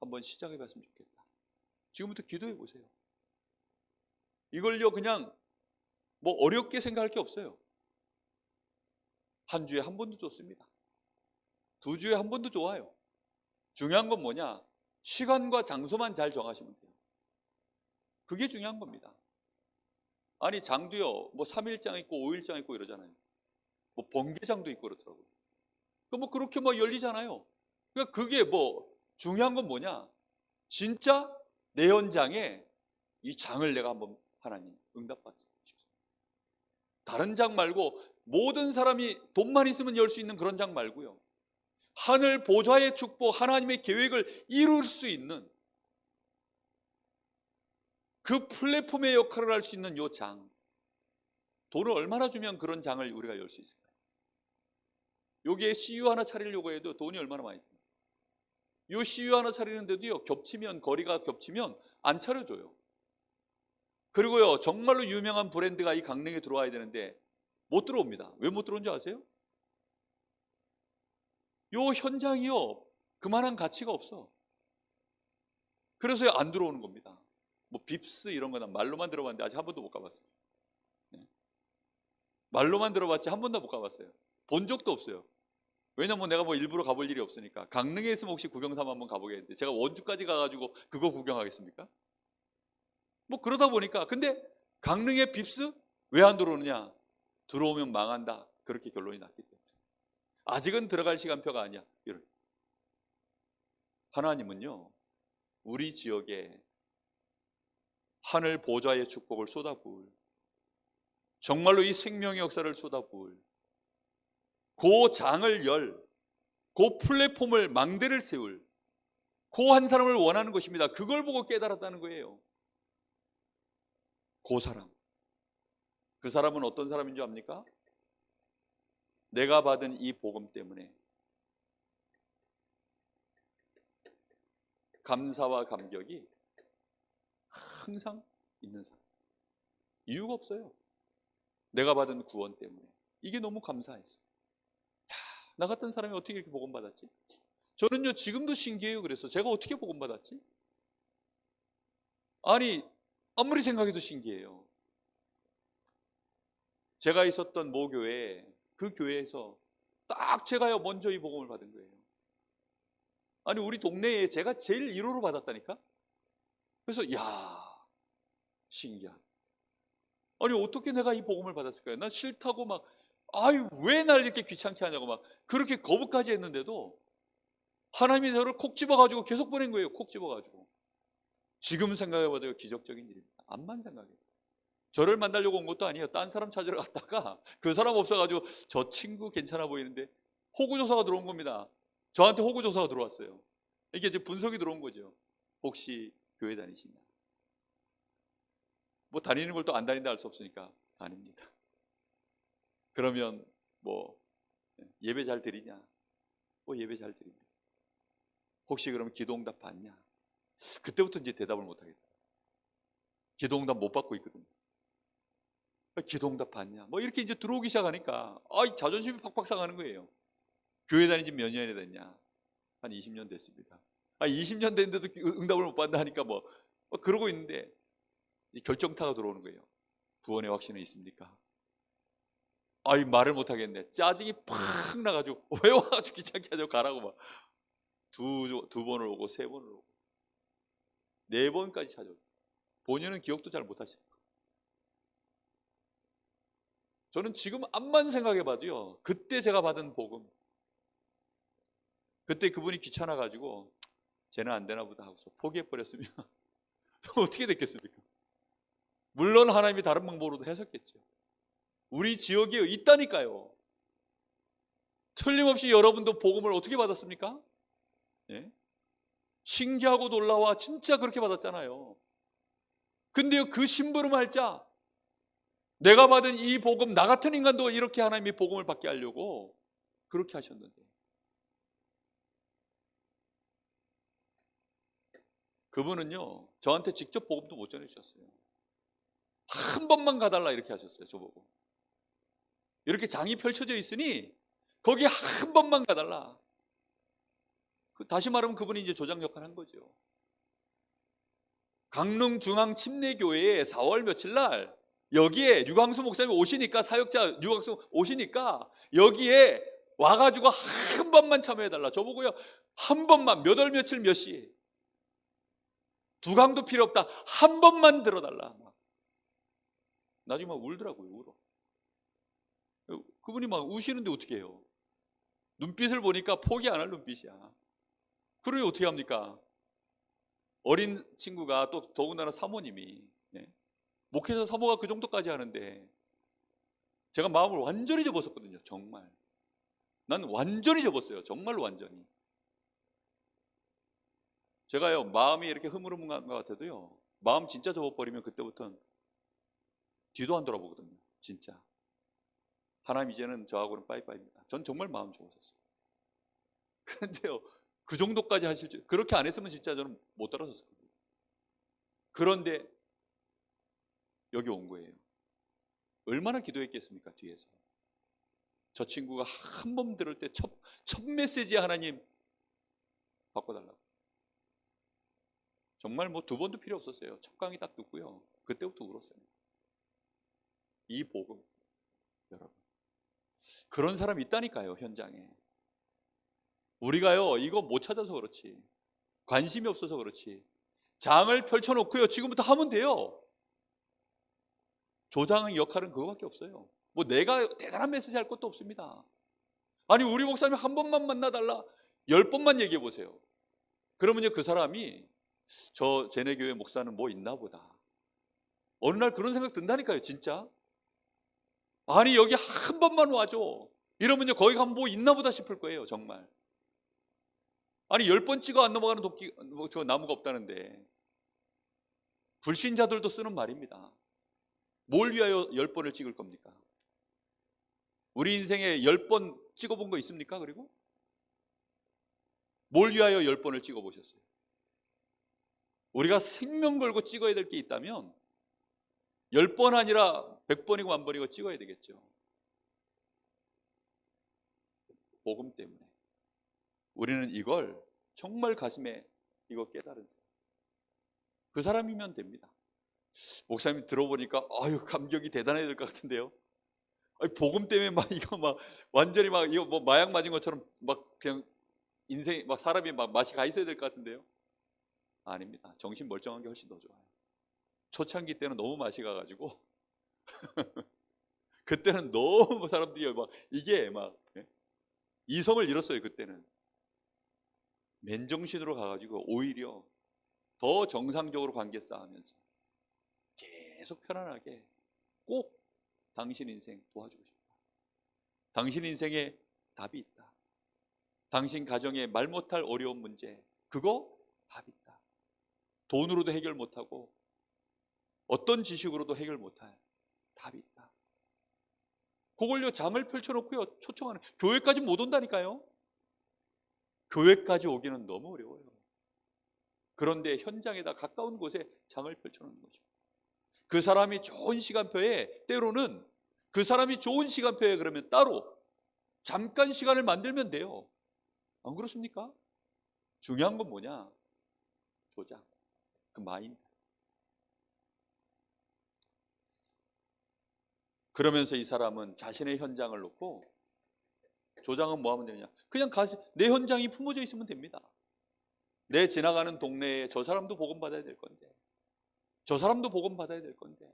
한번 시작해 봤으면 좋겠다. 지금부터 기도해 보세요. 이걸요 그냥 뭐 어렵게 생각할 게 없어요. 한 주에 한 번도 좋습니다. 2주에 한 번도 좋아요. 중요한 건 뭐냐? 시간과 장소만 잘 정하시면 돼요. 그게 중요한 겁니다. 아니 장도요 뭐 3일장 있고 5일장 있고 이러잖아요. 뭐 번개장도 있고 그렇더라고요. 뭐 그렇게 뭐 열리잖아요. 그러니까 그게 뭐 중요한 건 뭐냐? 진짜 내 현장에 이 장을 내가 한번 하나님 응답받자. 다른 장 말고 모든 사람이 돈만 있으면 열 수 있는 그런 장 말고요. 하늘 보좌의 축복, 하나님의 계획을 이룰 수 있는 그 플랫폼의 역할을 할 수 있는 요 장. 돈을 얼마나 주면 그런 장을 우리가 열 수 있을까요? 여기에 CU 하나 차리려고 해도 돈이 얼마나 많이 듭니까? 요 CU 하나 차리는데도요 거리가 겹치면 안 차려줘요. 그리고요 정말로 유명한 브랜드가 이 강릉에 들어와야 되는데 못 들어옵니다. 왜 못 들어온 줄 아세요? 요 현장이요 그만한 가치가 없어. 그래서 안 들어오는 겁니다. 뭐 빕스 이런 거는 말로만 들어봤는데 아직 한 번도 못 가봤어요. 말로만 들어봤지 한 번도 못 가봤어요. 본 적도 없어요. 왜냐면 내가 뭐 일부러 가볼 일이 없으니까. 강릉에 있으면 혹시 구경 삼아 한번 가보겠는데 제가 원주까지 가가지고 그거 구경하겠습니까? 뭐 그러다 보니까. 근데 강릉에 빕스 왜 안 들어오느냐? 들어오면 망한다. 그렇게 결론이 났기 때문에. 아직은 들어갈 시간표가 아니야. 하나님은요 우리 지역에 하늘 보좌의 축복을 쏟아부을, 정말로 이 생명의 역사를 쏟아부을, 그 장을 그 플랫폼을 망대를 세울 그 한 사람을 원하는 것입니다. 그걸 보고 깨달았다는 거예요. 그 사람. 그 사람은 어떤 사람인 줄 압니까? 내가 받은 이 복음 때문에 감사와 감격이 항상 있는 사람. 이유가 없어요. 내가 받은 구원 때문에. 이게 너무 감사했어요. 나 같은 사람이 어떻게 이렇게 복음 받았지? 저는요 지금도 신기해요. 그래서 제가 어떻게 복음 받았지? 아니 아무리 생각해도 신기해요. 제가 있었던 모 교회, 그 교회에서 딱 제가요 먼저 이 복음을 받은 거예요. 아니 우리 동네에 제가 제일 1호로 받았다니까. 그래서 야, 신기하다. 아니 어떻게 내가 이 복음을 받았을까요? 난 싫다고 막 아유 왜 날 이렇게 귀찮게 하냐고 막 그렇게 거부까지 했는데도 하나님이 저를 콕 집어가지고 계속 보낸 거예요. 콕 집어가지고. 지금 생각해봐도 기적적인 일입니다. 암만 생각해요. 저를 만나려고 온 것도 아니에요. 딴 사람 찾으러 갔다가 그 사람 없어가지고 저 친구 괜찮아 보이는데 호구조사가 들어온 겁니다. 저한테 호구조사가 들어왔어요. 이게 이제 분석이 들어온 거죠. 혹시 교회 다니시냐? 뭐 다니는 걸 또 안 다닌다 할 수 없으니까 다닙니다. 그러면 뭐 예배 잘 드리냐? 뭐 예배 잘 드립니다. 혹시 그러면 기도응답 받냐? 그때부터 이제 대답을 못 하겠다. 기도응답 못 받고 있거든요. 기도응답 받냐? 뭐 이렇게 이제 들어오기 시작하니까 자존심이 팍팍 상하는 거예요. 교회 다닌 지 몇 년이 됐냐? 한 20년 됐습니다. 20년 됐는데도 응답을 못 받는다 하니까 뭐 그러고 있는데 결정타가 들어오는 거예요. 구원의 확신은 있습니까? 이 말을 못 하겠네. 짜증이 팍 나가지고 왜 와가지고 귀찮게 하자고 가라고 막 두 번을 오고 세 번을 오고 네 번까지 찾아오고 본인은 기억도 잘 못 하시는 거예요. 저는 지금 암만 생각해봐도요. 그때 제가 받은 복음, 그때 그분이 귀찮아가지고 쟤는 안 되나 보다 하고서 포기해버렸으면 어떻게 됐겠습니까? 물론 하나님이 다른 방법으로도 하셨겠죠. 우리 지역에 있다니까요. 틀림없이 여러분도 복음을 어떻게 받았습니까? 예? 신기하고 놀라워 진짜 그렇게 받았잖아요. 근데요 그 심부름할 자, 내가 받은 이 복음, 나 같은 인간도 이렇게 하나님이 복음을 받게 하려고 그렇게 하셨는데 그분은요 저한테 직접 복음도 못 전해주셨어요. 한 번만 가달라 이렇게 하셨어요. 저보고 이렇게 장이 펼쳐져 있으니 거기 한 번만 가달라. 다시 말하면 그분이 이제 조장 역할을 한 거죠. 강릉중앙침례교회에 4월 며칠 날 여기에 류광수 목사님 오시니까, 사역자 류광수 오시니까 여기에 와가지고 한 번만 참여해달라. 저보고요 한 번만, 몇 월 며칠 몇 시, 두 강도 필요 없다, 한 번만 들어달라. 나중에 막 울더라고요. 울어. 그분이 막 우시는데 어떻게 해요? 눈빛을 보니까 포기 안 할 눈빛이야. 그러니 어떻게 합니까? 어린 친구가 또 더군다나 사모님이, 목회자 사모가 그 정도까지 하는데 제가 마음을 완전히 접었었거든요. 정말 난 완전히 접었어요. 정말로 완전히. 제가요 마음이 이렇게 흐물흐물한 것 같아도요 마음 진짜 접어버리면 그때부터는 뒤도 안 돌아보거든요. 진짜 하나님 이제는 저하고는 빠이빠이입니다. 전 정말 마음 접었었어요. 그런데요 그 정도까지 하실 줄, 그렇게 안 했으면 진짜 저는 못 따라섰을 거예요. 그런데 여기 온 거예요. 얼마나 기도했겠습니까? 뒤에서 저 친구가 한 번 들을 때 첫 메시지 하나님 바꿔달라고. 정말 뭐 두 번도 필요 없었어요. 첫 강의 딱 듣고요 그때부터 울었어요. 이 복음, 여러분 그런 사람이 있다니까요. 현장에 우리가요 이거 못 찾아서 그렇지, 관심이 없어서 그렇지, 장을 펼쳐놓고요 지금부터 하면 돼요. 조장의 역할은 그거밖에 없어요. 뭐 내가 대단한 메시지 할 것도 없습니다. 아니 우리 목사님 한 번만 만나달라 10번만 얘기해 보세요. 그러면요 그 사람이 쟤네 교회 목사는 뭐 있나 보다, 어느 날 그런 생각 든다니까요. 진짜. 아니 여기 한 번만 와줘 이러면요 거기 가면 뭐 있나 보다 싶을 거예요. 정말. 아니 10번 찍어 안 넘어가는 저 나무가 없다는데, 불신자들도 쓰는 말입니다. 뭘 위하여 10번을 찍을 겁니까? 우리 인생에 10번 찍어본 거 있습니까? 그리고 뭘 위하여 10번을 찍어보셨어요? 우리가 생명 걸고 찍어야 될 게 있다면 10번 아니라 100번이고 1000번이고 찍어야 되겠죠. 복음 때문에. 우리는 이걸 정말 가슴에 이거 깨달은 그 사람이면 됩니다. 목사님 들어보니까 감격이 대단해야 될 것 같은데요. 아니, 복음 때문에 막 이거 막 완전히 막 이거 뭐 마약 맞은 것처럼 막 그냥 인생 막 사람이 막 맛이 가 있어야 될 것 같은데요. 아닙니다. 정신 멀쩡한 게 훨씬 더 좋아요. 초창기 때는 너무 맛이 가가지고 그때는 너무 사람들이 막 이게 막 이성을 잃었어요. 그때는 맨정신으로 가가지고 오히려 더 정상적으로 관계 쌓으면서 계속 편안하게 꼭 당신 인생 도와주고 싶다. 당신 인생에 답이 있다. 당신 가정에 말 못할 어려운 문제, 그거 답이 있다. 돈으로도 해결 못하고 어떤 지식으로도 해결 못할 답이 있다. 그걸요 장을 펼쳐놓고요 초청하는, 교회까지 못 온다니까요. 교회까지 오기는 너무 어려워요. 그런데 현장에다 가까운 곳에 장을 펼쳐놓는 거죠. 그 사람이 좋은 시간표에, 때로는 그 사람이 좋은 시간표에 그러면 따로 잠깐 시간을 만들면 돼요. 안 그렇습니까? 중요한 건 뭐냐? 조장, 그 마인드. 그러면서 이 사람은 자신의 현장을 놓고, 조장은 뭐 하면 되느냐? 그냥 내 현장이 품어져 있으면 됩니다. 내 지나가는 동네에 저 사람도 복음 받아야 될 건데, 저 사람도 복음 받아야 될 건데,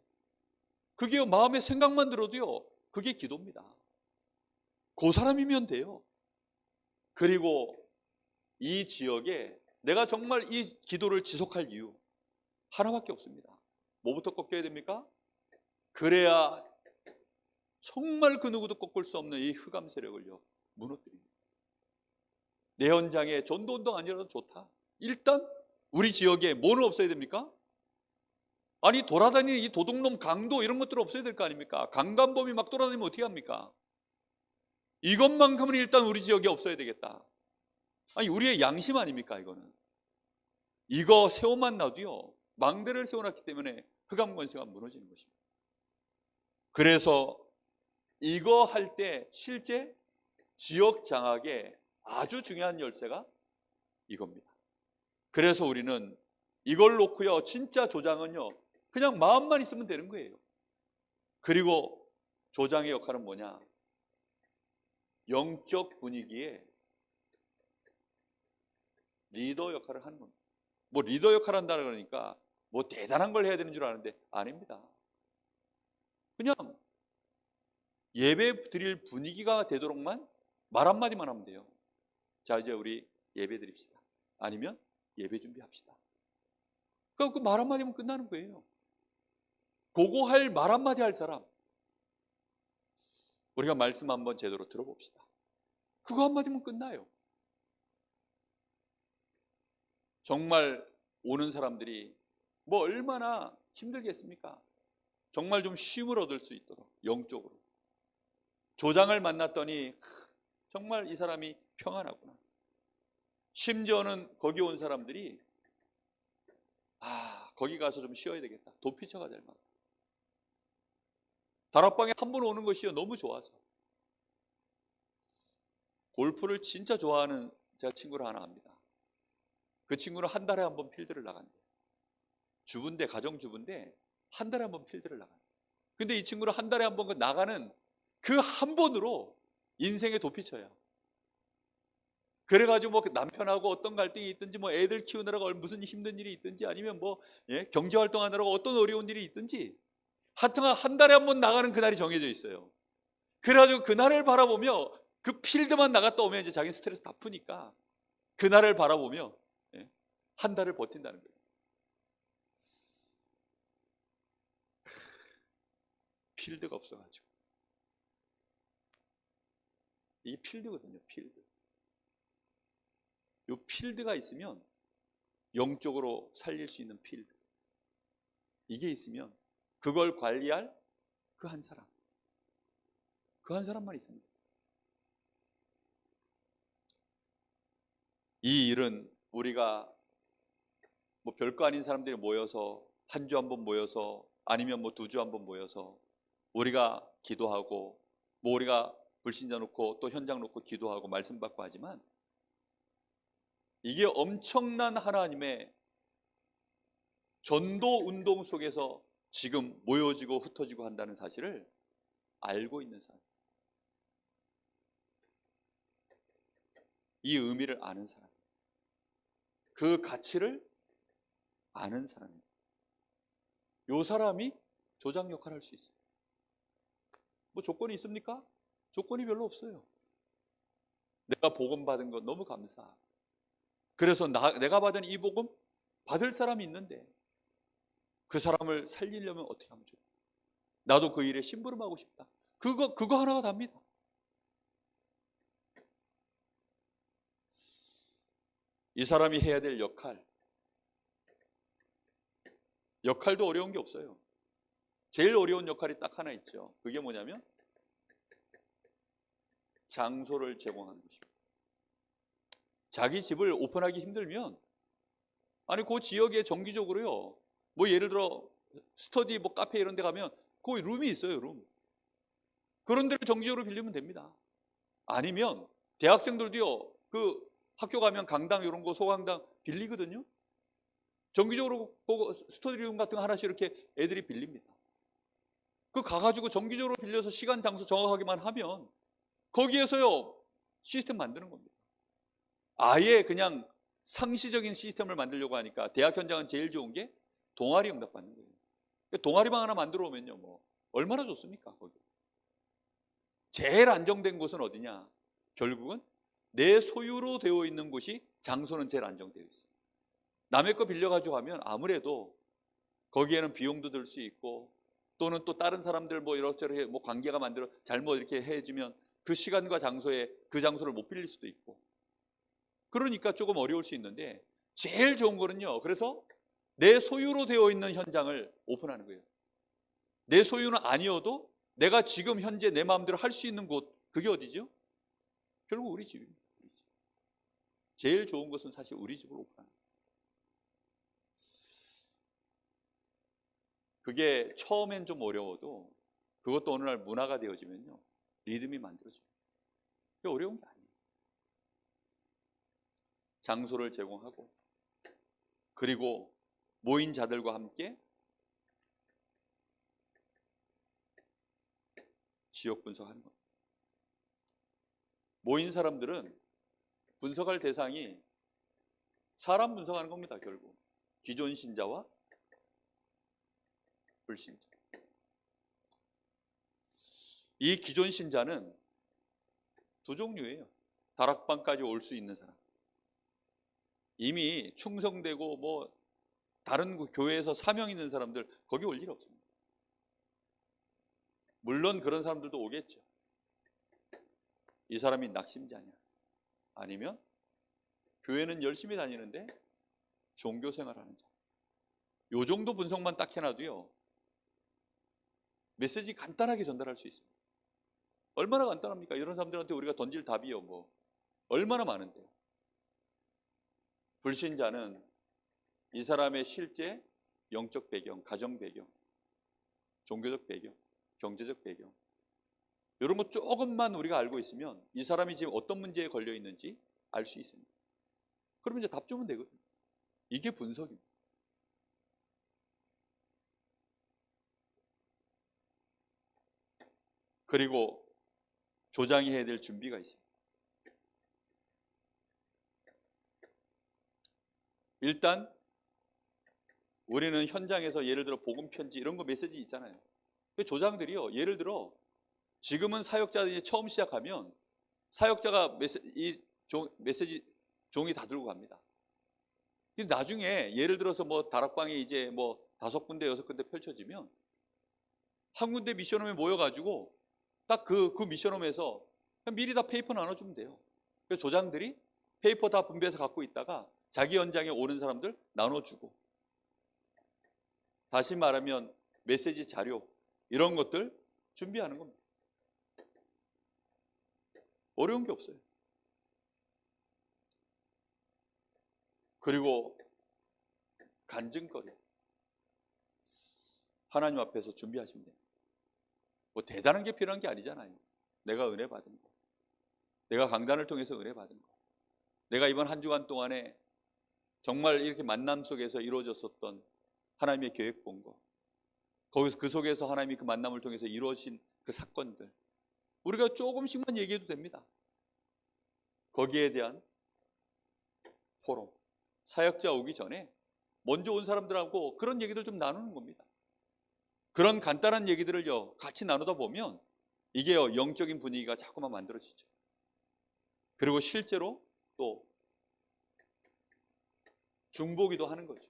그게 마음의 생각만 들어도요 그게 기도입니다. 그 사람이면 돼요. 그리고 이 지역에 내가 정말 이 기도를 지속할 이유 하나밖에 없습니다. 뭐부터 꺾여야 됩니까? 그래야 정말 그 누구도 꺾을 수 없는 이 흑암 세력을요 무너뜨립니다. 내 현장에 전도운동 아니라도 좋다. 일단 우리 지역에 뭐는 없어야 됩니까? 아니, 돌아다니는 이 도둑놈, 강도 이런 것들 없어야 될 거 아닙니까? 강간범이 막 돌아다니면 어떻게 합니까? 이것만큼은 일단 우리 지역에 없어야 되겠다. 아니, 우리의 양심 아닙니까 이거는? 이거 세워만 놔도요 망대를 세워놨기 때문에 흑암 권세가 무너지는 것입니다. 그래서 이거 할 때 실제 지역 장악에 아주 중요한 열쇠가 이겁니다. 그래서 우리는 이걸 놓고요 진짜 조장은요 그냥 마음만 있으면 되는 거예요. 그리고 조장의 역할은 뭐냐? 영적 분위기에 리더 역할을 하는 겁니다. 뭐 리더 역할을 한다 그러니까 뭐 대단한 걸 해야 되는 줄 아는데 아닙니다. 그냥 예배 드릴 분위기가 되도록만 말 한마디만 하면 돼요. 자, 이제 우리 예배 드립시다. 아니면 예배 준비합시다. 그 말 한마디면 끝나는 거예요. 그거 할 말 한마디 할 사람, 우리가 말씀 한번 제대로 들어봅시다. 그거 한마디면 끝나요. 정말 오는 사람들이 뭐 얼마나 힘들겠습니까? 정말 좀 쉼을 얻을 수 있도록 영적으로. 조장을 만났더니 정말 이 사람이 평안하구나. 심지어는 거기 온 사람들이 거기 가서 좀 쉬어야 되겠다. 도피처가 될 만큼. 다락방에 한 번 오는 것이요 너무 좋아서. 골프를 진짜 좋아하는 제가 친구를 하나 합니다. 그 친구는 한 달에 한 번 필드를 나간대요. 주부인데, 가정주부인데 한 달에 한 번 필드를 나간대요. 근데 이 친구는 한 달에 한 번 나가는 그 한 번으로 인생의 도피처야. 그래가지고 뭐 남편하고 어떤 갈등이 있든지, 뭐 애들 키우느라고 무슨 힘든 일이 있든지, 아니면 뭐 경제활동하느라고 어떤 어려운 일이 있든지, 하여튼 한 달에 한 번 나가는 그날이 정해져 있어요. 그래가지고 그날을 바라보며 그 필드만 나갔다 오면 이제 자기 스트레스 다 푸니까 그날을 바라보며 한 달을 버틴다는 거예요. 필드가 없어가지고. 이게 필드거든요. 필드. 이 필드가 있으면, 영적으로 살릴 수 있는 필드, 이게 있으면 그걸 관리할 그 한 사람, 그 한 사람만 있습니다. 이 일은 우리가 뭐 별거 아닌 사람들이 모여서 한 주 한 번 모여서, 아니면 뭐 2주 한 번 모여서 우리가 기도하고, 뭐 우리가 불신자 놓고 또 현장 놓고 기도하고 말씀 받고 하지만, 이게 엄청난 하나님의 전도 운동 속에서 지금 모여지고 흩어지고 한다는 사실을 알고 있는 사람, 이 의미를 아는 사람, 그 가치를 아는 사람입니다. 이 사람이 조장 역할을 할 수 있어요. 뭐 조건이 있습니까? 조건이 별로 없어요. 내가 복음 받은 거 너무 감사하고, 그래서 내가 받은 이 복음 받을 사람이 있는데 그 사람을 살리려면 어떻게 하면 좋을까? 나도 그 일에 심부름하고 싶다. 그거 하나가 답니다. 이 사람이 해야 될 역할도 어려운 게 없어요. 제일 어려운 역할이 딱 하나 있죠. 그게 뭐냐면 장소를 제공하는 것입니다. 자기 집을 오픈하기 힘들면, 아니 그 지역에 정기적으로요, 뭐 예를 들어 스터디 뭐 카페 이런 데 가면 거기 룸이 있어요. 룸. 그런 데를 정기적으로 빌리면 됩니다. 아니면 대학생들도요, 그 학교 가면 강당 이런 거 소강당 빌리거든요. 정기적으로 스터디룸 같은 거 하나씩 이렇게 애들이 빌립니다. 그 가가지고 정기적으로 빌려서 시간 장소 정확하게만 하면 거기에서요 시스템 만드는 겁니다. 아예 그냥 상시적인 시스템을 만들려고 하니까 대학 현장은 제일 좋은 게 동아리 응답 받는 거예요. 동아리방 하나 만들어 오면요, 뭐 얼마나 좋습니까? 거기 제일 안정된 곳은 어디냐? 결국은 내 소유로 되어 있는 곳이, 장소는 제일 안정되어 있어요. 남의 거 빌려가지고 하면 아무래도 거기에는 비용도 들 수 있고, 또는 또 다른 사람들 뭐 이렇저렇게 뭐 관계가 만들어 잘못 이렇게 해주면 그 시간과 장소에 그 장소를 못 빌릴 수도 있고, 그러니까 조금 어려울 수 있는데, 제일 좋은 거는요, 그래서 내 소유로 되어 있는 현장을 오픈하는 거예요. 내 소유는 아니어도 내가 지금 현재 내 마음대로 할 수 있는 곳, 그게 어디죠? 결국 우리 집입니다. 제일 좋은 것은 사실 우리 집을 오픈하는 거예요. 그게 처음엔 좀 어려워도 그것도 어느 날 문화가 되어지면요, 리듬이 만들어져요. 그게 어려운 게 아니에요. 장소를 제공하고, 그리고 모인 자들과 함께 지역 분석하는 겁니다. 모인 사람들은 분석할 대상이 사람 분석하는 겁니다. 결국 기존 신자와 불신자. 이 기존 신자는 두 종류예요. 다락방까지 올 수 있는 사람, 이미 충성되고 뭐 다른 교회에서 사명 있는 사람들, 거기 올 일 없습니다. 물론 그런 사람들도 오겠죠. 이 사람이 낙심자냐, 아니면 교회는 열심히 다니는데 종교 생활하는 자, 요 정도 분석만 딱 해놔도요, 메시지 간단하게 전달할 수 있습니다. 얼마나 간단합니까? 이런 사람들한테 우리가 던질 답이요, 뭐 얼마나 많은데요. 불신자는 이 사람의 실제 영적 배경, 가정 배경, 종교적 배경, 경제적 배경, 이런 거 조금만 우리가 알고 있으면 이 사람이 지금 어떤 문제에 걸려 있는지 알 수 있습니다. 그러면 이제 답 주면 되거든요. 이게 분석입니다. 그리고 조장이 해야 될 준비가 있습니다. 일단 우리는 현장에서 예를 들어 복음 편지 이런 거 메시지 있잖아요. 조장들이요, 예를 들어 지금은 사역자들이 처음 시작하면 사역자가 메시지 종이 다 들고 갑니다. 근데 나중에 예를 들어서 뭐 다락방이 이제 뭐 5군데 6군데 펼쳐지면 한 군데 미션홈에 모여가지고 딱 그 미션홈에서 미리 다 페이퍼 나눠주면 돼요. 그래서 조장들이 페이퍼 다 분배해서 갖고 있다가 자기 현장에 오는 사람들 나눠주고, 다시 말하면 메시지 자료 이런 것들 준비하는 겁니다. 어려운 게 없어요. 그리고 간증거리, 하나님 앞에서 준비하시면 돼요. 뭐 대단한 게 필요한 게 아니잖아요. 내가 은혜 받은 거, 내가 강단을 통해서 은혜 받은 거, 내가 이번 한 주간 동안에 정말 이렇게 만남 속에서 이루어졌었던 하나님의 계획 본 거, 거기서 그 속에서 하나님이 그 만남을 통해서 이루어진 그 사건들, 우리가 조금씩만 얘기해도 됩니다. 거기에 대한 포럼, 사역자 오기 전에 먼저 온 사람들하고 그런 얘기들 좀 나누는 겁니다. 그런 간단한 얘기들을요 같이 나누다 보면 이게요 영적인 분위기가 자꾸만 만들어지죠. 그리고 실제로 또 중보기도 하는 거죠.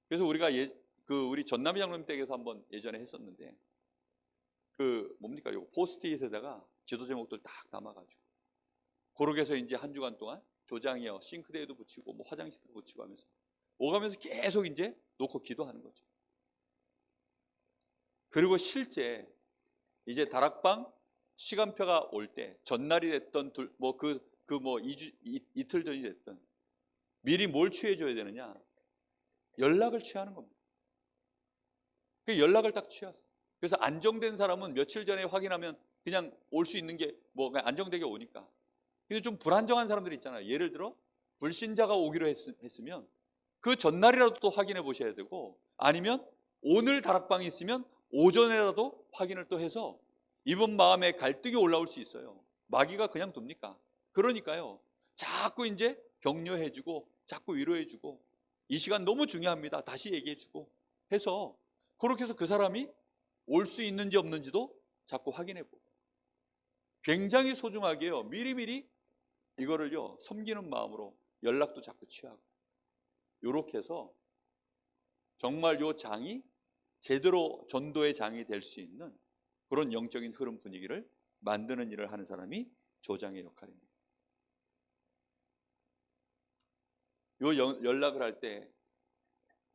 그래서 우리가 우리 전남희 장로님 댁에서 한번 예전에 했었는데, 뭡니까, 요 포스트잇에다가 지도 제목들 딱 담아가지고 고르게서 이제 한 주간 동안 조장이요 싱크대에도 붙이고 뭐 화장실도 붙이고 하면서 오가면서 계속 이제 놓고 기도하는 거죠. 그리고 실제 이제 다락방 시간표가 올 때 전날이 됐던 이틀 전이 됐던 미리 뭘 취해줘야 되느냐, 연락을 취하는 겁니다. 그 연락을 딱 취하세요. 그래서 안정된 사람은 며칠 전에 확인하면 그냥 올 수 있는 게 뭐 안정되게 오니까. 근데 좀 불안정한 사람들이 있잖아요. 예를 들어 불신자가 오기로 했으면 그 전날이라도 또 확인해 보셔야 되고, 아니면 오늘 다락방이 있으면 오전에라도 확인을 또 해서 이번 마음에 갈등이 올라올 수 있어요. 마귀가 그냥 둡니까? 그러니까요 자꾸 이제 격려해주고 자꾸 위로해주고, 이 시간 너무 중요합니다 다시 얘기해주고 해서, 그렇게 해서 그 사람이 올 수 있는지 없는지도 자꾸 확인해보고, 굉장히 소중하게요 미리미리 이거를요 섬기는 마음으로 연락도 자꾸 취하고, 이렇게 해서 정말 요 장이 제대로 전도의 장이 될 수 있는 그런 영적인 흐름 분위기를 만드는 일을 하는 사람이 조장의 역할입니다. 요 연락을 할 때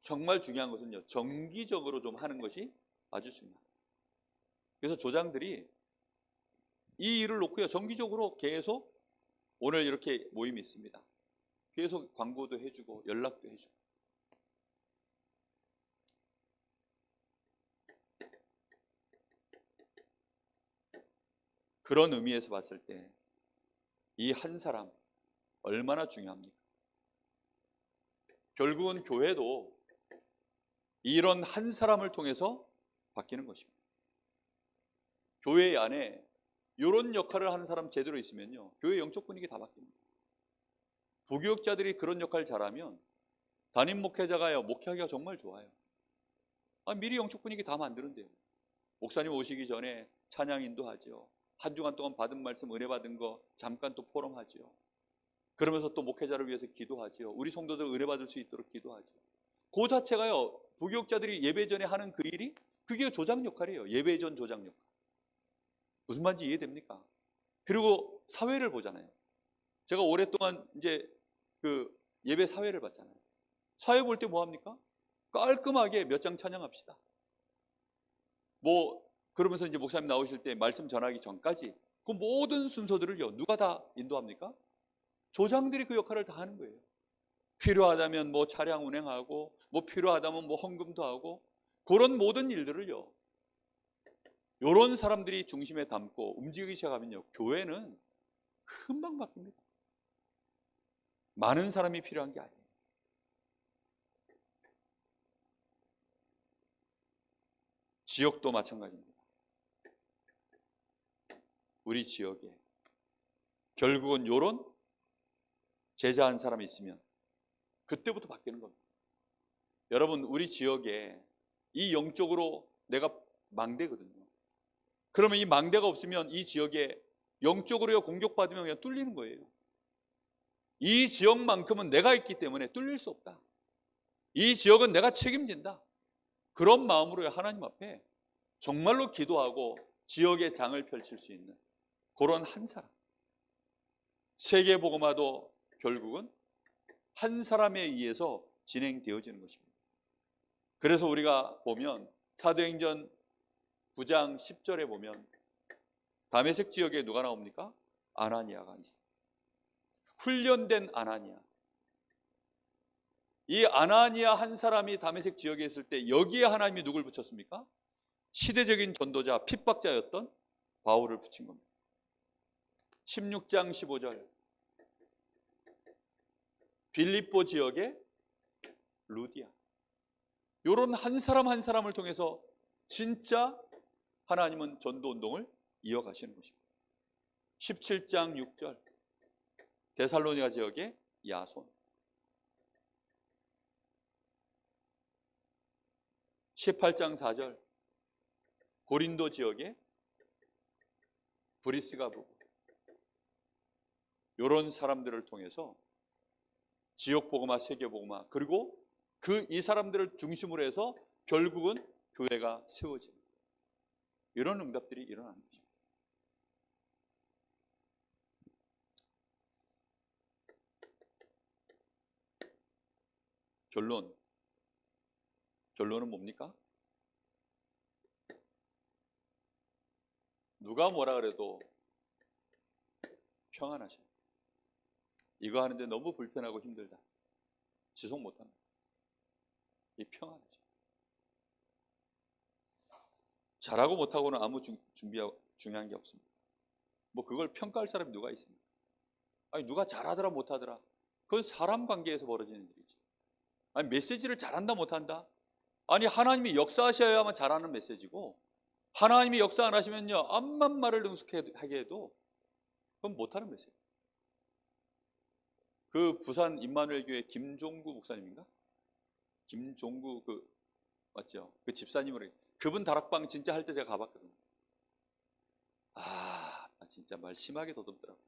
정말 중요한 것은요 정기적으로 좀 하는 것이 아주 중요합니다. 그래서 조장들이 이 일을 놓고요 정기적으로 계속, 오늘 이렇게 모임이 있습니다, 계속 광고도 해주고 연락도 해주고. 그런 의미에서 봤을 때 이 한 사람 얼마나 중요합니까? 결국은 교회도 이런 한 사람을 통해서 바뀌는 것입니다. 교회 안에 이런 역할을 하는 사람 제대로 있으면요 교회 영적 분위기 다 바뀝니다. 부교육자들이 그런 역할을 잘하면 담임 목회자가요 목회하기가 정말 좋아요. 미리 영적 분위기 다 만드는데요. 목사님 오시기 전에 찬양 인도하죠. 한 주간 동안 받은 말씀 은혜 받은 거 잠깐 또 포럼하죠. 그러면서 또 목회자를 위해서 기도하죠. 우리 성도들 은혜 받을 수 있도록 기도하죠. 그 자체가요 부교육자들이 예배 전에 하는 그 일이, 그게 조장 역할이에요. 예배 전 조장 역할. 무슨 말인지 이해됩니까? 그리고 사회를 보잖아요. 제가 오랫동안 이제 그 예배 사회를 봤잖아요. 사회 볼 때 뭐 합니까? 깔끔하게 몇 장 찬양합시다. 뭐 그러면서 이제 목사님 나오실 때 말씀 전하기 전까지 그 모든 순서들을요 누가 다 인도합니까? 조장들이 그 역할을 다 하는 거예요. 필요하다면 뭐 차량 운행하고, 뭐 필요하다면 뭐 헌금도 하고, 그런 모든 일들을요 이런 사람들이 중심에 담고 움직이기 시작하면요 교회는 금방 바뀝니다. 많은 사람이 필요한 게 아니에요. 지역도 마찬가지입니다. 우리 지역에 결국은 이런 제자 한 사람이 있으면 그때부터 바뀌는 겁니다. 여러분, 우리 지역에 이 영적으로 내가 망대거든요. 그러면 이 망대가 없으면 이 지역에 영적으로 공격받으면 그냥 뚫리는 거예요. 이 지역만큼은 내가 있기 때문에 뚫릴 수 없다. 이 지역은 내가 책임진다. 그런 마음으로 하나님 앞에 정말로 기도하고 지역의 장을 펼칠 수 있는 그런 한 사람. 세계복음화도 결국은 한 사람에 의해서 진행되어지는 것입니다. 그래서 우리가 보면 사도행전 9장 10절에 보면 다메섹 지역에 누가 나옵니까? 아나니아가 있습니다. 훈련된 아나니아. 이 아나니아 한 사람이 다메섹 지역에 있을 때 여기에 하나님이 누굴 붙였습니까? 시대적인 전도자, 핍박자였던 바울을 붙인 겁니다. 16장 15절 빌립보 지역의 루디아. 이런 한 사람 한 사람을 통해서 진짜 하나님은 전도운동을 이어가시는 것입니다. 17장 6절 데살로니가 지역의 야손, 18장 4절 고린도 지역의 브리스가 부부, 이런 사람들을 통해서 지역복음화, 세계복음화, 그리고 이 사람들을 중심으로 해서 결국은 교회가 세워집니다. 이런 응답들이 일어나는 것입니다. 결론은 뭡니까? 누가 뭐라 그래도 평안하셔. 이거 하는데 너무 불편하고 힘들다, 지속 못합니다. 이 평안하죠. 잘하고 못하고는 아무 중요한 게 없습니다. 뭐 그걸 평가할 사람이 누가 있습니까? 아니, 누가 잘하더라 못하더라, 그건 사람 관계에서 벌어지는 일이지. 아니, 메시지를 잘한다 못한다, 아니, 하나님이 역사하셔야만 잘하는 메시지고, 하나님이 역사 안 하시면요, 암만 말을 능숙하게 해도 그건 못하는 메시지. 그 부산 임마누엘 교회 김종구 목사님인가? 김종구 맞죠? 그 집사님으로, 그분 다락방 진짜 할 때 제가 가봤거든요. 진짜 말 심하게 더듬더라고요.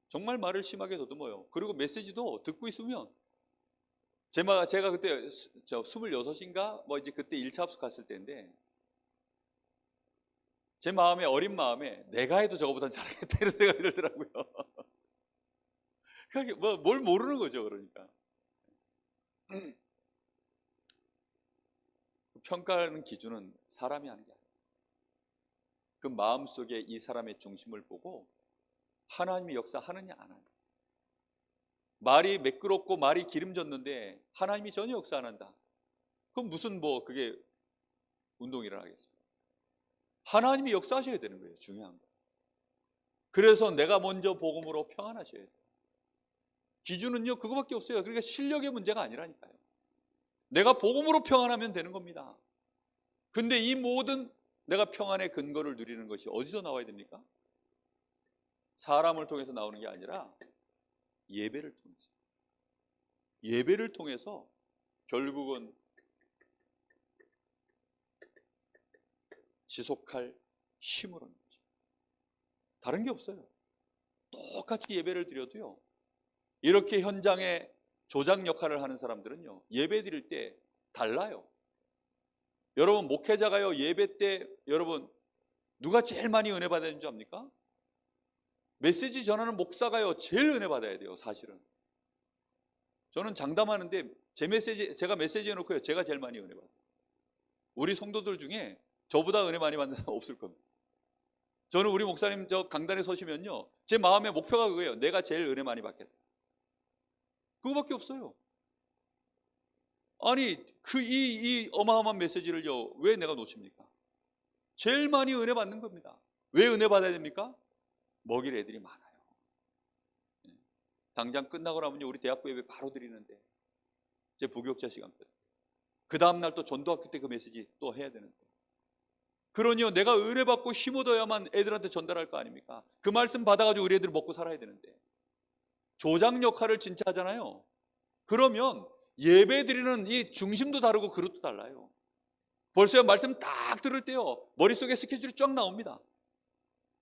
정말 말을 심하게 더듬어요. 그리고 메시지도 듣고 있으면 제가 그때 26인가 뭐 이제 그때 1차 합숙 갔을 때인데, 제 마음에, 어린 마음에 내가 해도 저거보단 잘하겠다 이런 생각이 들더라고요. 그게 뭘 모르는 거죠. 그러니까 평가하는 기준은 사람이 하는 게 아니에요. 그 마음속에 이 사람의 중심을 보고 하나님이 역사하느냐 안 하느냐. 말이 매끄럽고 말이 기름졌는데 하나님이 전혀 역사 안 한다, 그럼 무슨 그게 운동이라 하겠습니까? 하나님이 역사하셔야 되는 거예요. 중요한 거. 그래서 내가 먼저 복음으로 평안하셔야 돼요. 기준은요 그거밖에 없어요. 그러니까 실력의 문제가 아니라니까요. 내가 복음으로 평안하면 되는 겁니다. 근데 이 모든 내가 평안의 근거를 누리는 것이 어디서 나와야 됩니까? 사람을 통해서 나오는 게 아니라 예배를 통해서. 예배를 통해서 결국은 지속할 힘을 얻는 거죠. 다른 게 없어요. 똑같이 예배를 드려도요, 이렇게 현장에 조장 역할을 하는 사람들은요, 예배 드릴 때 달라요. 여러분, 목회자가요, 예배 때 여러분 누가 제일 많이 은혜 받아야 되는 줄 압니까? 메시지 전하는 목사가요 제일 은혜 받아야 돼요. 사실은 저는 장담하는데 제가 메시지 해놓고요, 제가 제일 많이 은혜 받아요. 우리 성도들 중에 저보다 은혜 많이 받는 사람 없을 겁니다. 저는 우리 목사님 저 강단에 서시면요, 제 마음의 목표가 그거예요. 내가 제일 은혜 많이 받겠다. 그거밖에 없어요. 아니, 이 어마어마한 메시지를요, 왜 내가 놓칩니까? 제일 많이 은혜 받는 겁니다. 왜 은혜 받아야 됩니까? 먹일 애들이 많아요. 당장 끝나고 나면 우리 대학부 예배 바로 드리는데, 제 부교육자 시간표, 그 다음날 또 전도학교 때 그 메시지 또 해야 되는데, 그러니요 내가 은혜 받고 힘 얻어야만 애들한테 전달할 거 아닙니까? 그 말씀 받아가지고 우리 애들 먹고 살아야 되는데, 조장 역할을 진짜 하잖아요. 그러면 예배 드리는 이 중심도 다르고 그릇도 달라요. 벌써 말씀 딱 들을 때요, 머릿속에 스케줄이 쫙 나옵니다.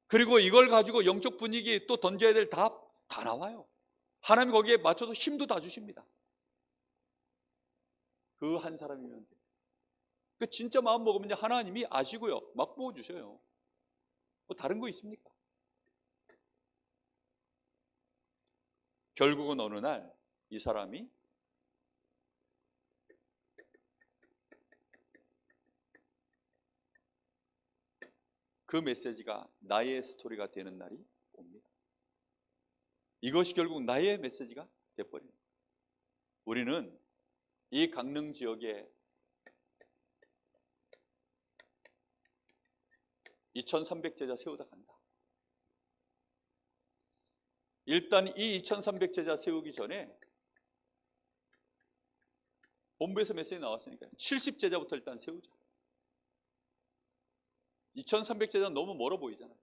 그리고 이걸 가지고 영적 분위기 또 던져야 될 답 다 나와요. 하나님 거기에 맞춰서 힘도 다 주십니다. 그 한 사람이면 돼요. 그 진짜 마음 먹으면 하나님이 아시고요, 막 부어주셔요. 뭐 다른 거 있습니까? 결국은 어느 날 이 사람이 그 메시지가 나의 스토리가 되는 날이 옵니다. 이것이 결국 나의 메시지가 돼버립니다. 우리는 이 강릉 지역에 2300제자 세우다 간다. 일단 이 2300제자 세우기 전에 본부에서 메시지 나왔으니까 70제자부터 일단 세우자. 2300제자는 너무 멀어 보이잖아요.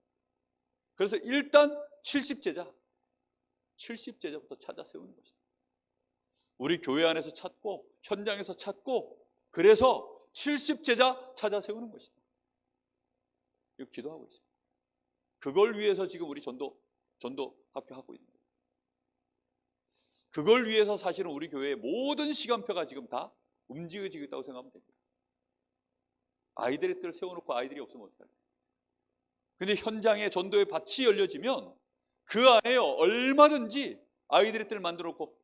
그래서 일단 70제자부터 찾아 세우는 것이다. 우리 교회 안에서 찾고 현장에서 찾고 그래서 70제자 찾아 세우는 것이다. 이거 기도하고 있습니다. 그걸 위해서 지금 우리 전도 학교 하고 있는 거예요. 그걸 위해서 사실은 우리 교회의 모든 시간표가 지금 다 움직여지고 있다고 생각하면 됩니다. 아이들의 뜻을 세워놓고 아이들이 없으면 어떡할까요? 근데 현장에 전도의 밭이 열려지면 그 안에 얼마든지 아이들의 뜻을 만들어 놓고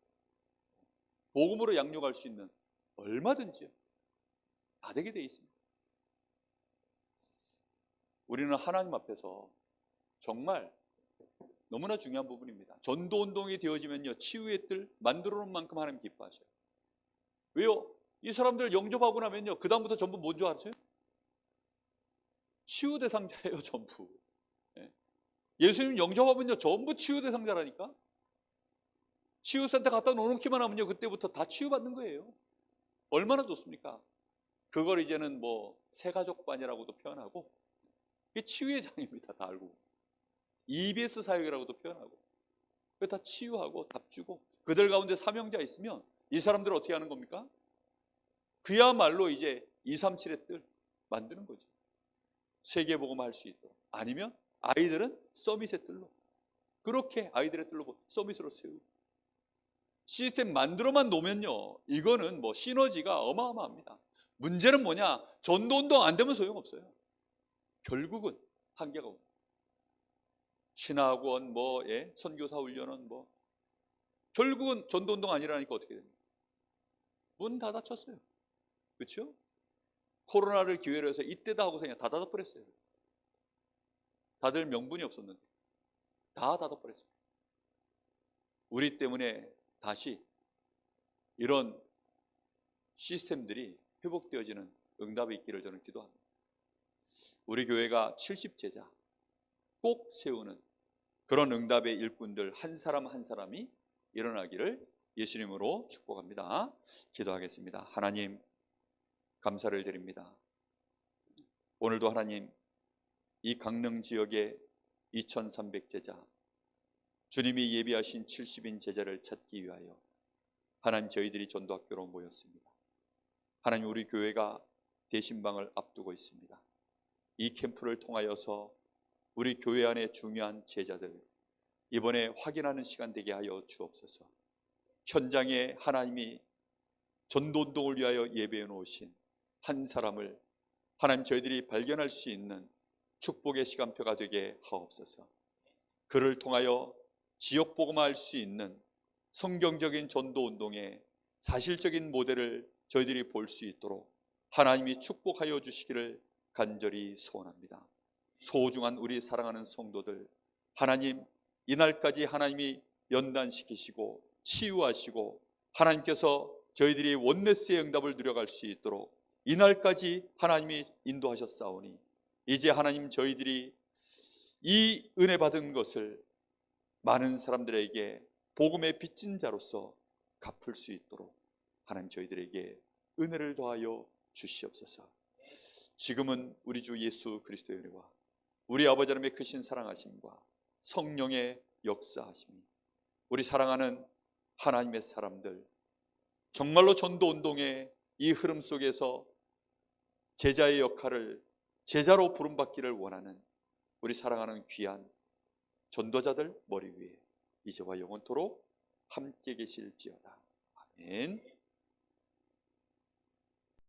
복음으로 양육할 수 있는 얼마든지요. 다 되게 돼 있습니다. 우리는 하나님 앞에서 정말 너무나 중요한 부분입니다. 전도운동이 되어지면요, 치유의 뜰 만들어 놓은 만큼 하나님 기뻐하셔요. 왜요? 이 사람들 영접하고 나면요, 그 다음부터 전부 뭔 줄 아세요? 치유 대상자예요. 전부. 예수님 영접하면요 전부 치유 대상자라니까. 치유센터 갖다 놓기만 하면요 그때부터 다 치유받는 거예요. 얼마나 좋습니까? 그걸 이제는 뭐 새가족반이라고도 표현하고, 이게 치유의 장입니다. 다 알고. EBS 사역이라고도 표현하고, 그게 다 치유하고 답 주고, 그들 가운데 사명자 있으면 이 사람들을 어떻게 하는 겁니까? 그야말로 이제 237의 뜰 만드는 거죠. 세계복음 할 수 있도록. 아니면 아이들은 서밋의 뜰로, 그렇게 아이들의 뜰로 서밋으로 세우고, 시스템 만들어만 놓으면요 이거는 뭐 시너지가 어마어마합니다. 문제는 뭐냐? 전도운동 안 되면 소용없어요. 결국은 한계가 옵니다. 신학원, 선교사 훈련은 결국은 전도운동 아니라니까 어떻게 됩니까? 문 다 닫혔어요. 그렇죠? 코로나를 기회로 해서 이때다 하고서 그냥 다 닫아버렸어요. 다들 명분이 없었는데 다 닫아버렸어요. 우리 때문에 다시 이런 시스템들이 회복되어지는 응답이 있기를 저는 기도합니다. 우리 교회가 70제자 꼭 세우는 그런 응답의 일꾼들 한 사람 한 사람이 일어나기를 예수님으로 축복합니다. 기도하겠습니다. 하나님, 감사를 드립니다. 오늘도 하나님, 이 강릉 지역의 2300제자, 주님이 예비하신 70인 제자를 찾기 위하여 하나님, 저희들이 전도학교로 모였습니다. 하나님, 우리 교회가 대신방을 앞두고 있습니다. 이 캠프를 통하여서 우리 교회 안에 중요한 제자들 이번에 확인하는 시간 되게 하여 주옵소서. 현장에 하나님이 전도운동을 위하여 예배해 놓으신 한 사람을 하나님, 저희들이 발견할 수 있는 축복의 시간표가 되게 하옵소서. 그를 통하여 지역 복음화할 수 있는 성경적인 전도운동의 사실적인 모델을 저희들이 볼 수 있도록 하나님이 축복하여 주시기를 간절히 소원합니다. 소중한 우리 사랑하는 성도들, 하나님, 이날까지 하나님이 연단시키시고 치유하시고 하나님께서 저희들이 원네스의 응답을 누려갈 수 있도록 이날까지 하나님이 인도하셨사오니, 이제 하나님, 저희들이 이 은혜 받은 것을 많은 사람들에게 복음의 빚진 자로서 갚을 수 있도록 하나님, 저희들에게 은혜를 더하여 주시옵소서. 지금은 우리 주 예수 그리스도의 은혜와 우리 아버지 하나님의 크신 사랑하심과 성령의 역사하심이 우리 사랑하는 하나님의 사람들, 정말로 전도운동의 이 흐름 속에서 제자의 역할을 제자로 부름받기를 원하는 우리 사랑하는 귀한 전도자들 머리 위에 이제와 영원토록 함께 계실지어다. 아멘.